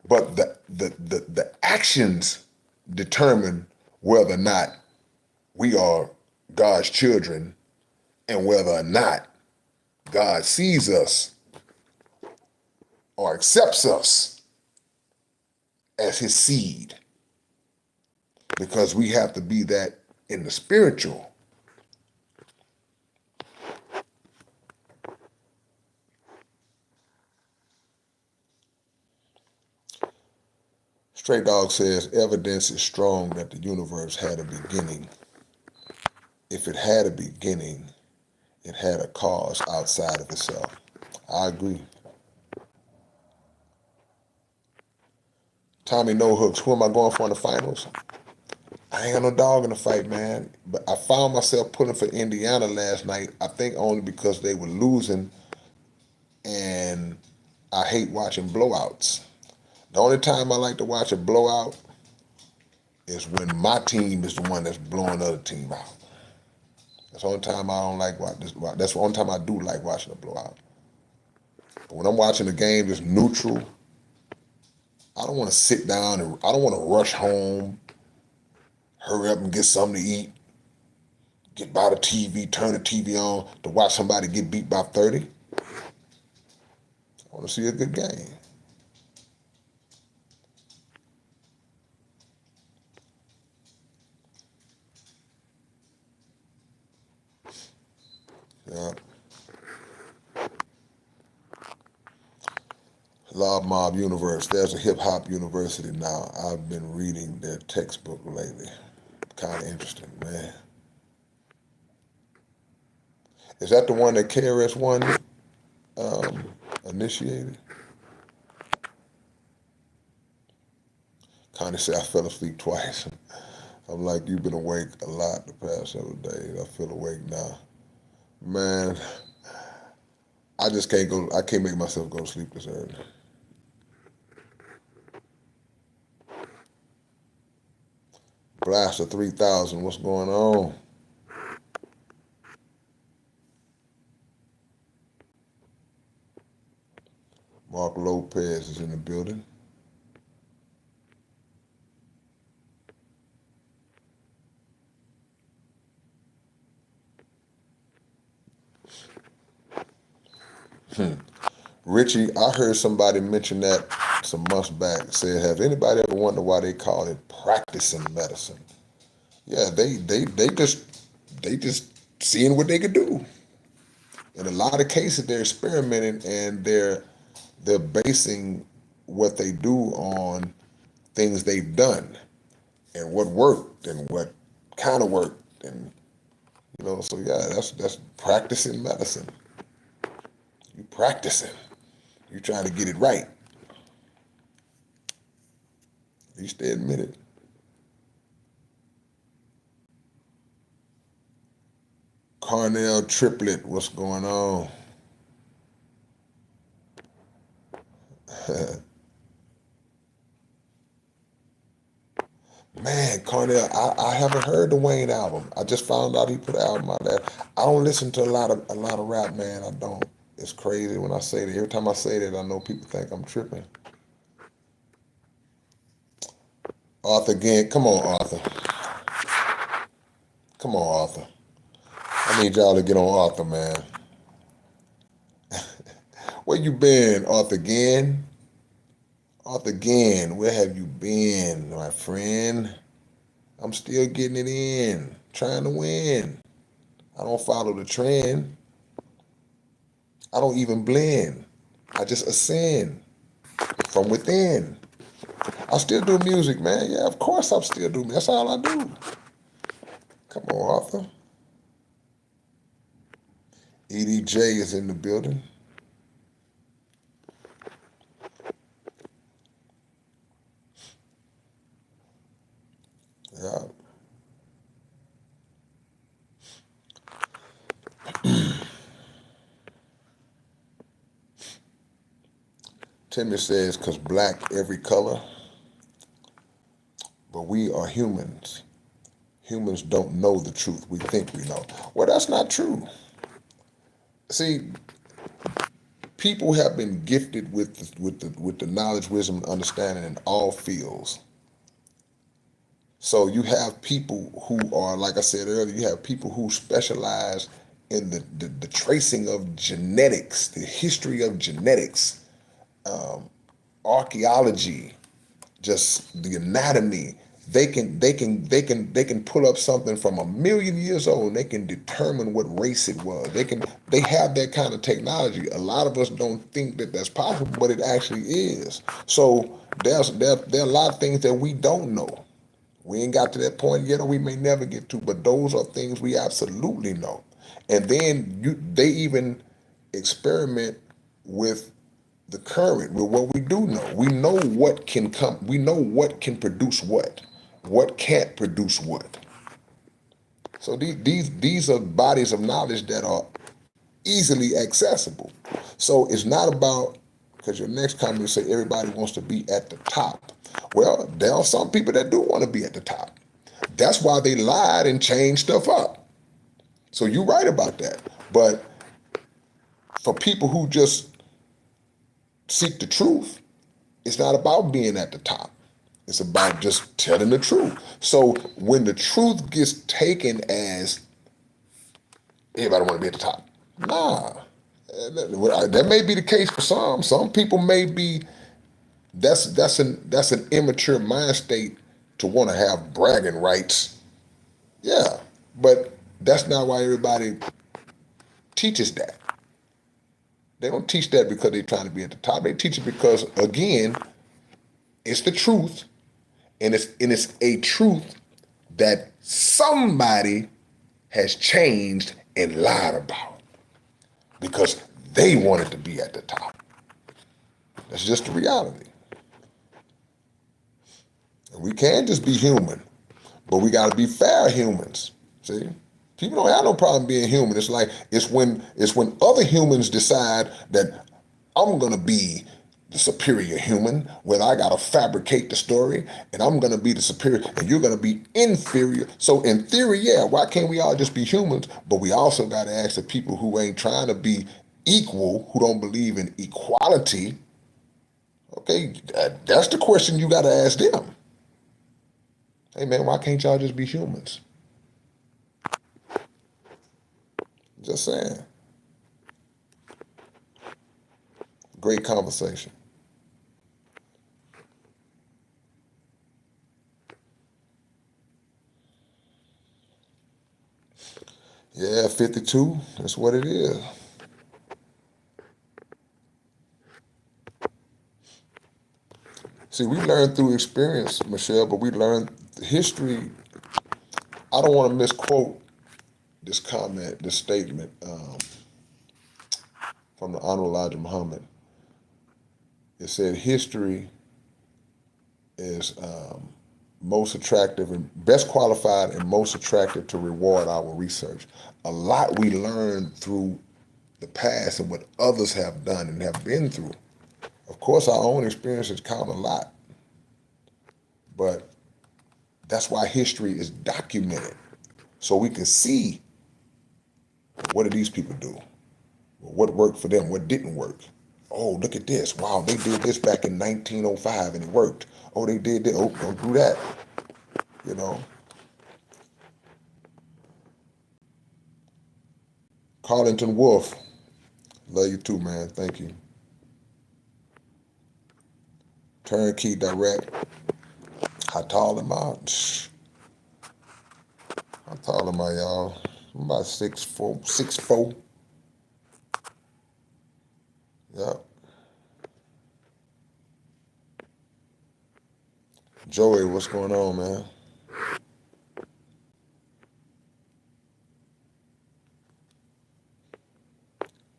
But the actions determine whether or not we are God's children and whether or not God sees us or accepts us as his seed. Because we have to be that in the spiritual. Stray Dog says evidence is strong that the universe had a beginning. If it had a beginning, it had a cause outside of itself. I agree. Tommy No Hooks, who am I going for in the finals? I ain't got no dog in the fight, man. But I found myself pulling for Indiana last night, I think only because they were losing, and I hate watching blowouts. The only time I like to watch a blowout is when my team is the one that's blowing the other team out. That's the only time I don't like watching. That's the only time I do like watching a blowout. But when I'm watching a game that's neutral, I don't want to sit down and I don't want to rush home, hurry up and get something to eat, get by the TV, turn the TV on to watch somebody get beat by 30. I want to see a good game. Yeah. Lob Mob Universe. There's a hip hop university now. I've been reading their textbook lately. Kind of interesting, man. Is that the one that KRS-One initiated? Connie said I fell asleep twice. I'm like, you've been awake a lot the past several days. I feel awake now. Man, I can't make myself go to sleep this early. Blaster 3000, what's going on? Mark Lopez is in the building. Richie, I heard somebody mention that some months back. Said, "Have anybody ever wondered why they call it practicing medicine?" Yeah, they just seeing what they could do. In a lot of cases, they're experimenting and they're basing what they do on things they've done and what worked and what kind of worked, and so yeah, that's practicing medicine. You practicing. You trying to get it right. At least they admit it. Carnell triplet, what's going on? Man, Carnell, I haven't heard the Wayne album. I just found out he put an album out there. I don't listen to a lot of rap, man. I don't. It's crazy when I say that. Every time I say that, I know people think I'm tripping. Arthur again, come on, Arthur. Come on, Arthur. I need y'all to get on Arthur, man. Where you been, Arthur again? Arthur again, where have you been, my friend? I'm still getting it in, trying to win. I don't follow the trend. I don't even blend. I just ascend from within. I still do music, man. Yeah, of course I'm still doing. That's all I do. Come on, Arthur. EDJ is in the building. Yeah. Timmy says, because black every color, but we are humans. Humans don't know the truth. We think we know. Well, that's not true. See, people have been gifted with the knowledge, wisdom, and understanding in all fields. So you have people who are, like I said earlier, you have people who specialize in the tracing of genetics, the history of genetics, archaeology, just the anatomy. They can pull up something from 1,000,000 years old. And they can determine what race it was. They have that kind of technology. A lot of us don't think that that's possible, but it actually is. So there are a lot of things that we don't know. We ain't got to that point yet, or we may never get to. But those are things we absolutely know. And then they even experiment with the current, with what we do know. We know what can come. We know what can produce what can't produce what. So these are bodies of knowledge that are easily accessible. So it's not about, because your next comment say everybody wants to be at the top. Well, there are some people that do want to be at the top. That's why they lied and changed stuff up. So you're right about that. But for people who just seek the truth, it's not about being at the top. It's about just telling the truth. So when the truth gets taken as everybody want to be at the top, nah. That may be the case for some. Some people may be. That's an immature mind state to want to have bragging rights. Yeah, but that's not why everybody teaches that. They don't teach that because they're trying to be at the top. They teach it because, again, it's the truth, and it's a truth that somebody has changed and lied about because they wanted to be at the top. That's just the reality. And we can just be human, but we got to be fair humans. See, people don't have no problem being human. It's when other humans decide that I'm gonna be the superior human, where I gotta fabricate the story, and I'm gonna be the superior, and you're gonna be inferior. So in theory, yeah, why can't we all just be humans? But we also gotta ask the people who ain't trying to be equal, who don't believe in equality. Okay, that's the question you gotta ask them. Hey man, why can't y'all just be humans? Just saying. Great conversation. Yeah, 52. That's what it is. See, we learn through experience, Michelle, but we learn history. I don't want to misquote this comment, this statement from the Honorable Elijah Muhammad. It said history is most attractive and best qualified and most attractive to reward our research. A lot we learn through the past and what others have done and have been through. Of course, our own experiences count a lot, but that's why history is documented so we can see what did these people do, what worked for them, what didn't work. Oh, look at this. Wow, they did this back in 1905 and it worked. Oh, they did this. Oh, don't do that. You know. Carlington Wolf. Love you too, man. Thank you. Turnkey Direct. How tall am I? How tall am I, y'all? I'm about 6'4", 6'4". Yep. Joey, what's going on, man?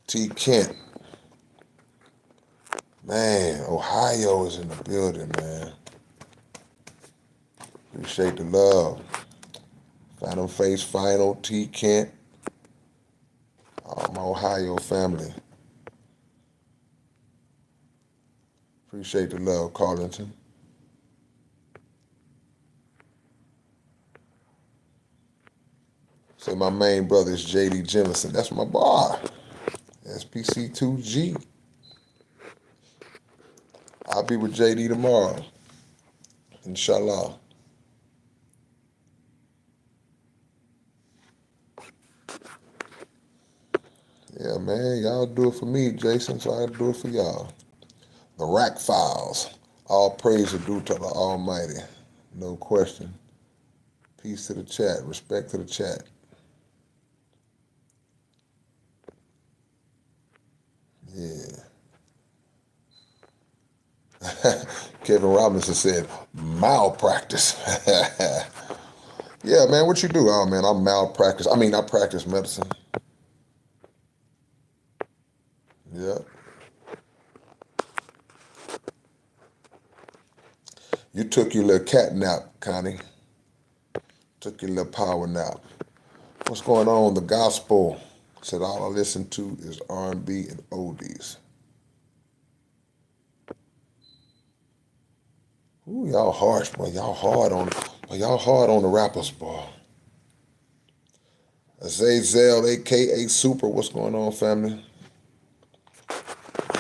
T. Kent. Man, Ohio is in the building, man. Appreciate the love. Phantom Face Final, T. Kent. All my Ohio family. Appreciate the love, Carlington. Say my main brother is J.D. Jemison. That's my boy. SPC2G. I'll be with J.D. tomorrow. Inshallah. Yeah, man, y'all do it for me, Jason, so I do it for y'all. The Rack Files. All praise are due to the Almighty. No question. Peace to the chat. Respect to the chat. Yeah. Kevin Robinson said, malpractice. Yeah, man, what you do? Oh, man, I'm malpractice. I mean, I practice medicine. Yeah. You took your little cat nap, Connie. Took your little power nap. What's going on? The gospel said all I listen to is R&B and oldies. Ooh, y'all harsh, boy. Y'all hard on the rappers, boy. Azazel, a.k.a. Super. What's going on, family?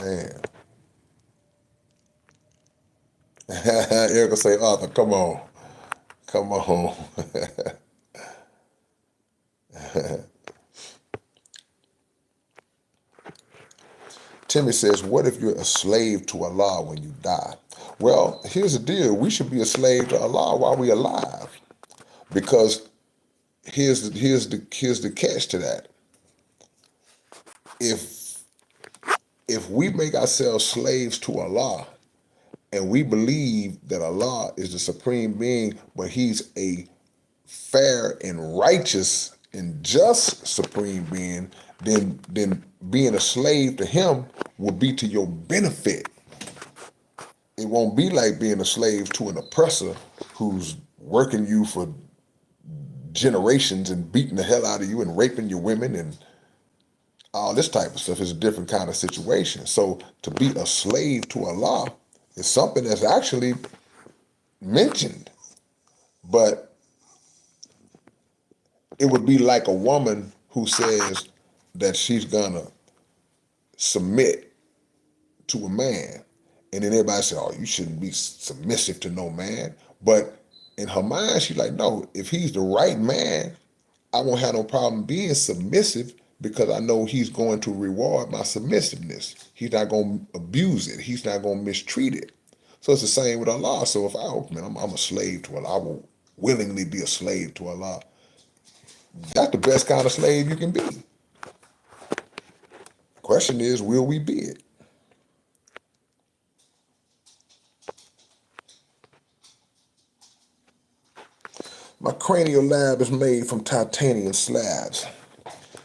Man. Erica say, Arthur, come on. Come on. Timmy says, what if you're a slave to Allah when you die? Well, here's the deal. We should be a slave to Allah while we're alive. Because here's the catch to that. If we make ourselves slaves to Allah and we believe that Allah is the supreme being, but he's a fair and righteous and just supreme being, then being a slave to him will be to your benefit. It won't be like being a slave to an oppressor who's working you for generations and beating the hell out of you and raping your women and all this type of stuff. Is a different kind of situation. So to be a slave to Allah is something that's actually mentioned, but it would be like a woman who says that she's gonna submit to a man, and then everybody say, "Oh, you shouldn't be submissive to no man." But in her mind, she's like, "No, if he's the right man, I won't have no problem being submissive because I know he's going to reward my submissiveness. He's not going to abuse it. He's not going to mistreat it. So it's the same with Allah. So if I'm a slave to Allah, I will willingly be a slave to Allah. That's the best kind of slave you can be. Question is, will we be it? My cranial lab is made from titanium slabs,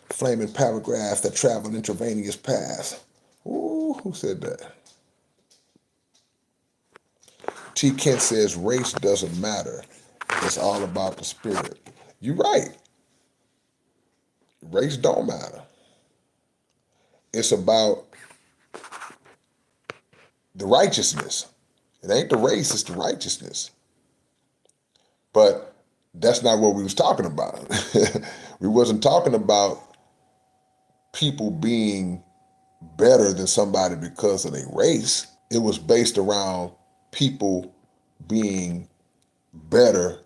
flaming paragraphs that travel intravenous paths. Ooh, who said that? T. Kent says race doesn't matter. It's all about the spirit. You're right. Race don't matter. It's about the righteousness. It ain't the race, it's the righteousness. But that's not what we was talking about. We wasn't talking about people being better than somebody because of their race. It was based around people being better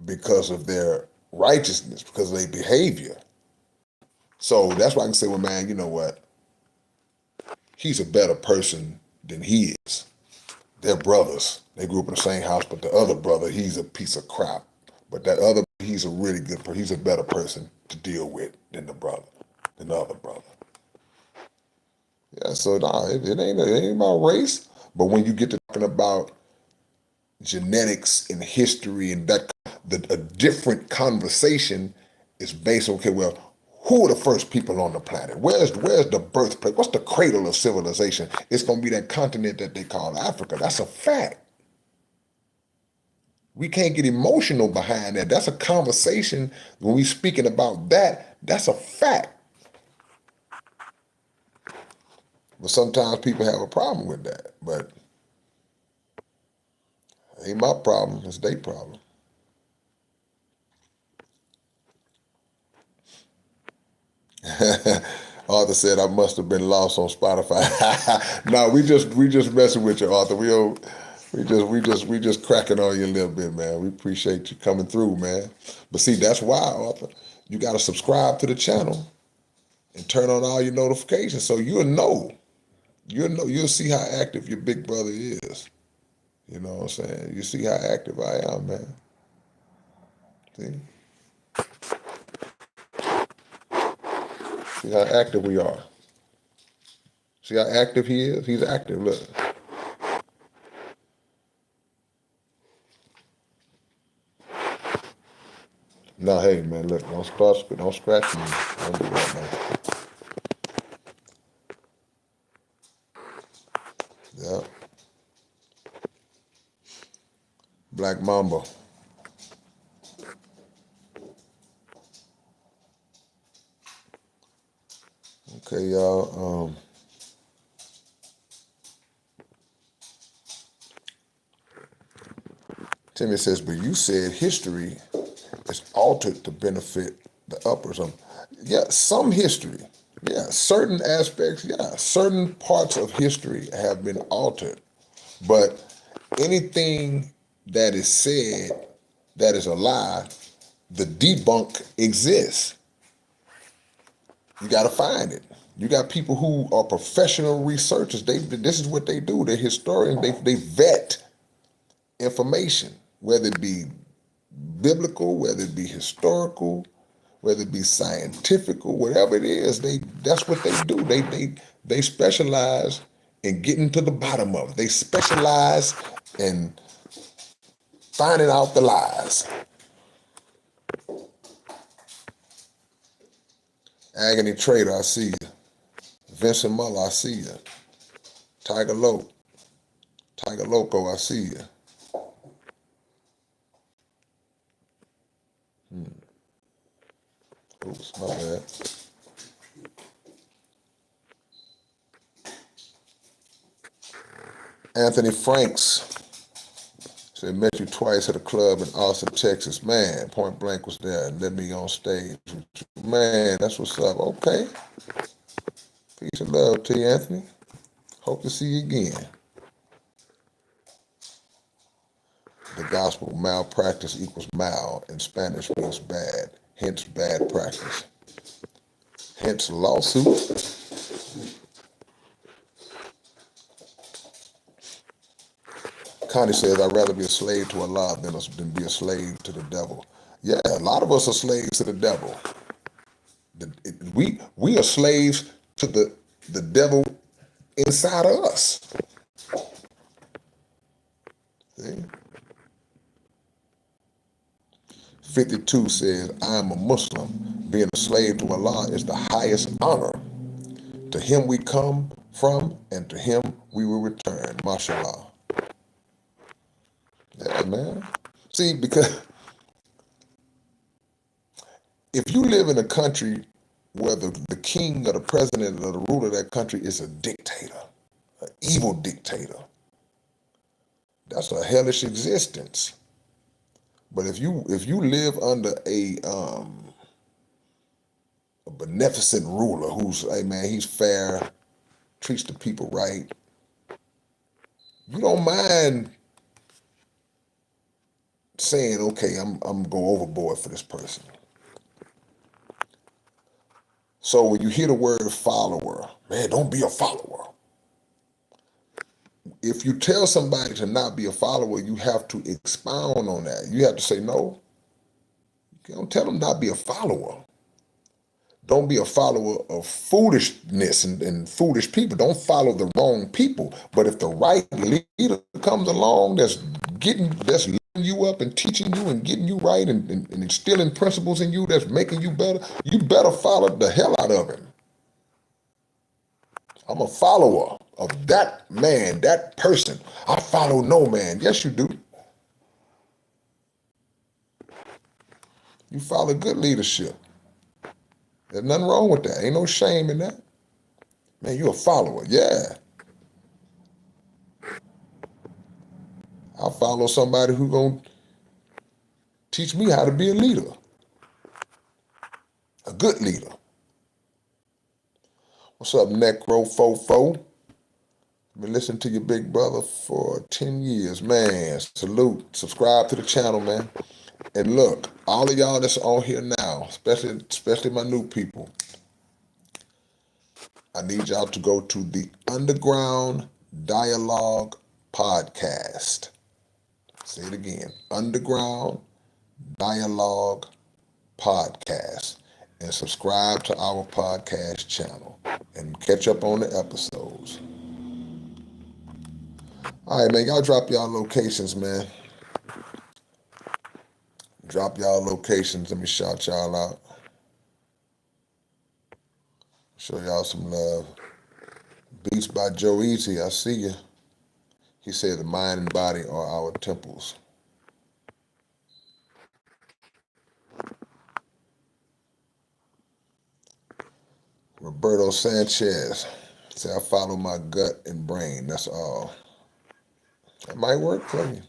because of their righteousness, because of their behavior. So that's why I can say, well, man, you know what? He's a better person than he is. They're brothers. They grew up in the same house, but the other brother, he's a piece of crap. But that other, he's a really good person. He's a better person to deal with than the other brother. Yeah, so nah, it ain't about race. But when you get to talking about genetics and history and that, a different conversation is based on, okay, well, who are the first people on the planet? Where's the birthplace? What's the cradle of civilization? It's going to be that continent that they call Africa. That's a fact. We can't get emotional behind that. That's a conversation. When we speaking about that, that's a fact. But sometimes people have a problem with that. But it ain't my problem. It's their problem. Arthur said I must have been lost on Spotify. No, we just messing with you, Arthur. We just cracking on you a little bit, man. We appreciate you coming through, man. But see, that's why, Arthur, you got to subscribe to the channel and turn on all your notifications so you'll know. You'll see how active your big brother is. You know what I'm saying? You see how active I am, man. See? See how active we are. See how active he is? He's active, look. No, hey, man, look, don't scratch me. Don't do that, man. Yeah. Black Mamba. Okay, y'all. Timmy says, but you said history is altered to benefit the uppers. Yeah, some history. Yeah, certain aspects, yeah. Certain parts of history have been altered. But anything that is said that is a lie, the debunk exists. You got to find it. You got people who are professional researchers. This is what they do. They're historians. They vet information, whether it be biblical, whether it be historical, whether it be scientific, whatever it is. That's what they do. They specialize in getting to the bottom of it. They specialize in finding out the lies. Agony Trader, I see you. Vincent Muller, I see you. Tiger Loco, I see you. Oops, my bad. Anthony Franks said, met you twice at a club in Austin, Texas. Man, Point Blank was there and let me on stage. Man, that's what's up. Okay. Peace and love to you, Anthony. Hope to see you again. The gospel, malpractice equals mal in Spanish means bad, hence bad practice. hence lawsuit. Connie says, I'd rather be a slave to Allah than be a slave to the devil. Yeah, a lot of us are slaves to the devil. We are slaves to the devil inside of us. See? 52 says, I am a Muslim. Being a slave to Allah is the highest honor. To him we come from, and to him we will return. MashaAllah. Yeah, man. See, because if you live in a country where the king or the president or the ruler of that country is a dictator, an evil dictator, that's a hellish existence. But if you live under a beneficent ruler who's, hey man, he's fair, treats the people right, you don't mind saying, okay, I'm go overboard for this person. So when you hear the word follower, man, don't be a follower. If you tell somebody to not be a follower, you have to expound on that. You have to say, no, don't tell them not be a follower. Don't be a follower of foolishness and foolish people. Don't follow the wrong people. But if the right leader comes along that's lifting you up and teaching you and getting you right and instilling principles in you that's making you better follow the hell out of him. I'm a follower of that man, that person. I follow no man. Yes, you do. You follow good leadership. There's nothing wrong with that. Ain't no shame in that. Man, you're a follower. Yeah. I'll follow somebody who's going to teach me how to be a leader. A good leader. What's up, Necro Fofo? Been listening to your big brother for 10 years. Man, salute. Subscribe to the channel, man. And look, all of y'all that's on here now, especially my new people, I need y'all to go to the Underground Dialogue Podcast. Say it again. Underground Dialogue Podcast. And subscribe to our podcast channel. And catch up on the episodes. All right, man. Y'all drop y'all locations, man. Drop y'all locations. Let me shout y'all out. Show y'all some love. Beats by Joe Easy. I see you. He said the mind and body are our temples. Roberto Sanchez said, I follow my gut and brain. That's all. That might work for you.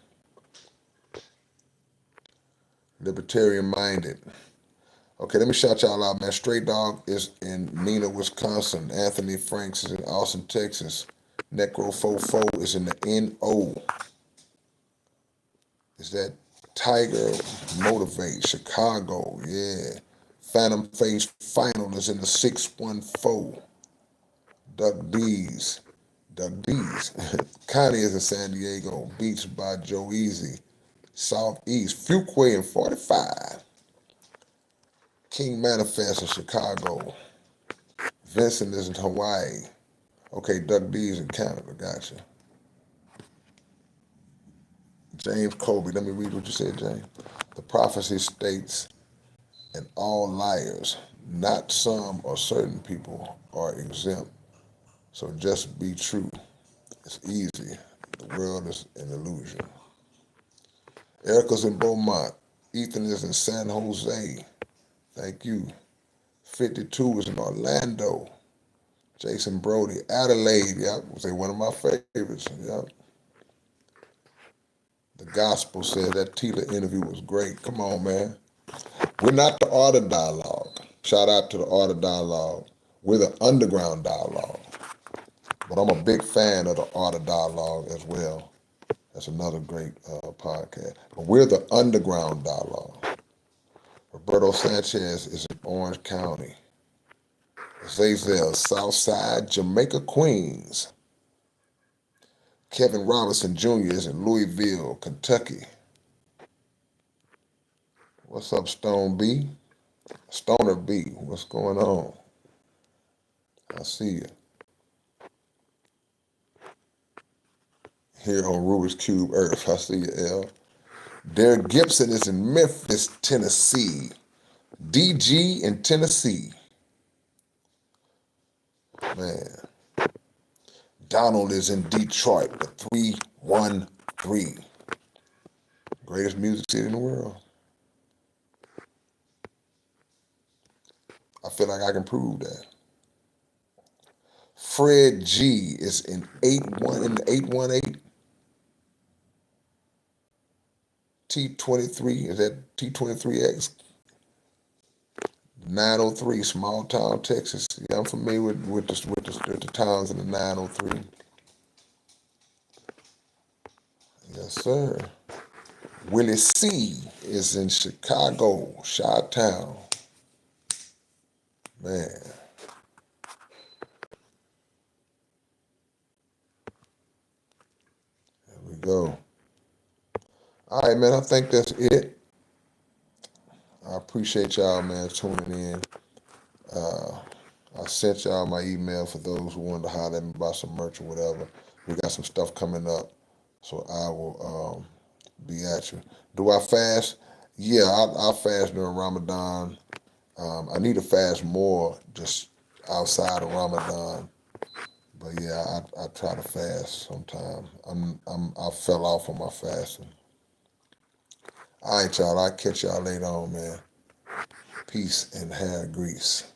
Libertarian minded. Okay, let me shout y'all out, man. Stray Dog is in Neenah, Wisconsin. Anthony Franks is in Austin, Texas. Necro Fofo is in the NO. Is that Tiger Motivate, Chicago, yeah. Phantom Face Final is in the 614. Duck D's. Connie is in San Diego. Beats by Joe Easy. Southeast. Fuquay in 45. King Manifest in Chicago. Vincent is in Hawaii. Okay, Duck D's in Canada. Gotcha. James Colby. Let me read what you said, James. The prophecy states, and all liars, not some or certain people, are exempt. So just be true. It's easy. The world is an illusion. Erica's in Beaumont. Ethan is in San Jose. Thank you. 52 is in Orlando. Jason Brody, Adelaide. Yep, say one of my favorites. Yep. The Gospel said that Tila interview was great. Come on, man. We're not the Art of Dialogue. Shout out to the Art of Dialogue. We're the Underground Dialogue. But I'm a big fan of the Art of Dialogue as well. That's another great podcast. But we're the Underground Dialogue. Roberto Sanchez is in Orange County. Zayzel, Southside, Jamaica, Queens. Kevin Robinson Jr. is in Louisville, Kentucky. What's up, Stone B? Stoner B, what's going on? I see you. Here on Rubik's Cube Earth, I see you, L. Derek Gibson is in Memphis, Tennessee. DG in Tennessee. Man. Donald is in Detroit, the 313. Greatest music city in the world. I feel like I can prove that. Fred G is in the 818. T23, is that T23X? 903, small town, Texas. Yeah, I'm familiar with the towns in the 903. Yes, sir. Willie C is in Chicago, Chi-Town. Man. There we go. All right, man, I think that's it. I appreciate y'all, man, tuning in. I sent y'all my email for those who wanted to holler at me about some merch or whatever. We got some stuff coming up, so I will be at you. Do I fast? Yeah, I fast during Ramadan. I need to fast more just outside of Ramadan. But yeah, I try to fast sometime. I fell off on my fasting. All right, y'all. I'll catch y'all later on, man. Peace and hair grease.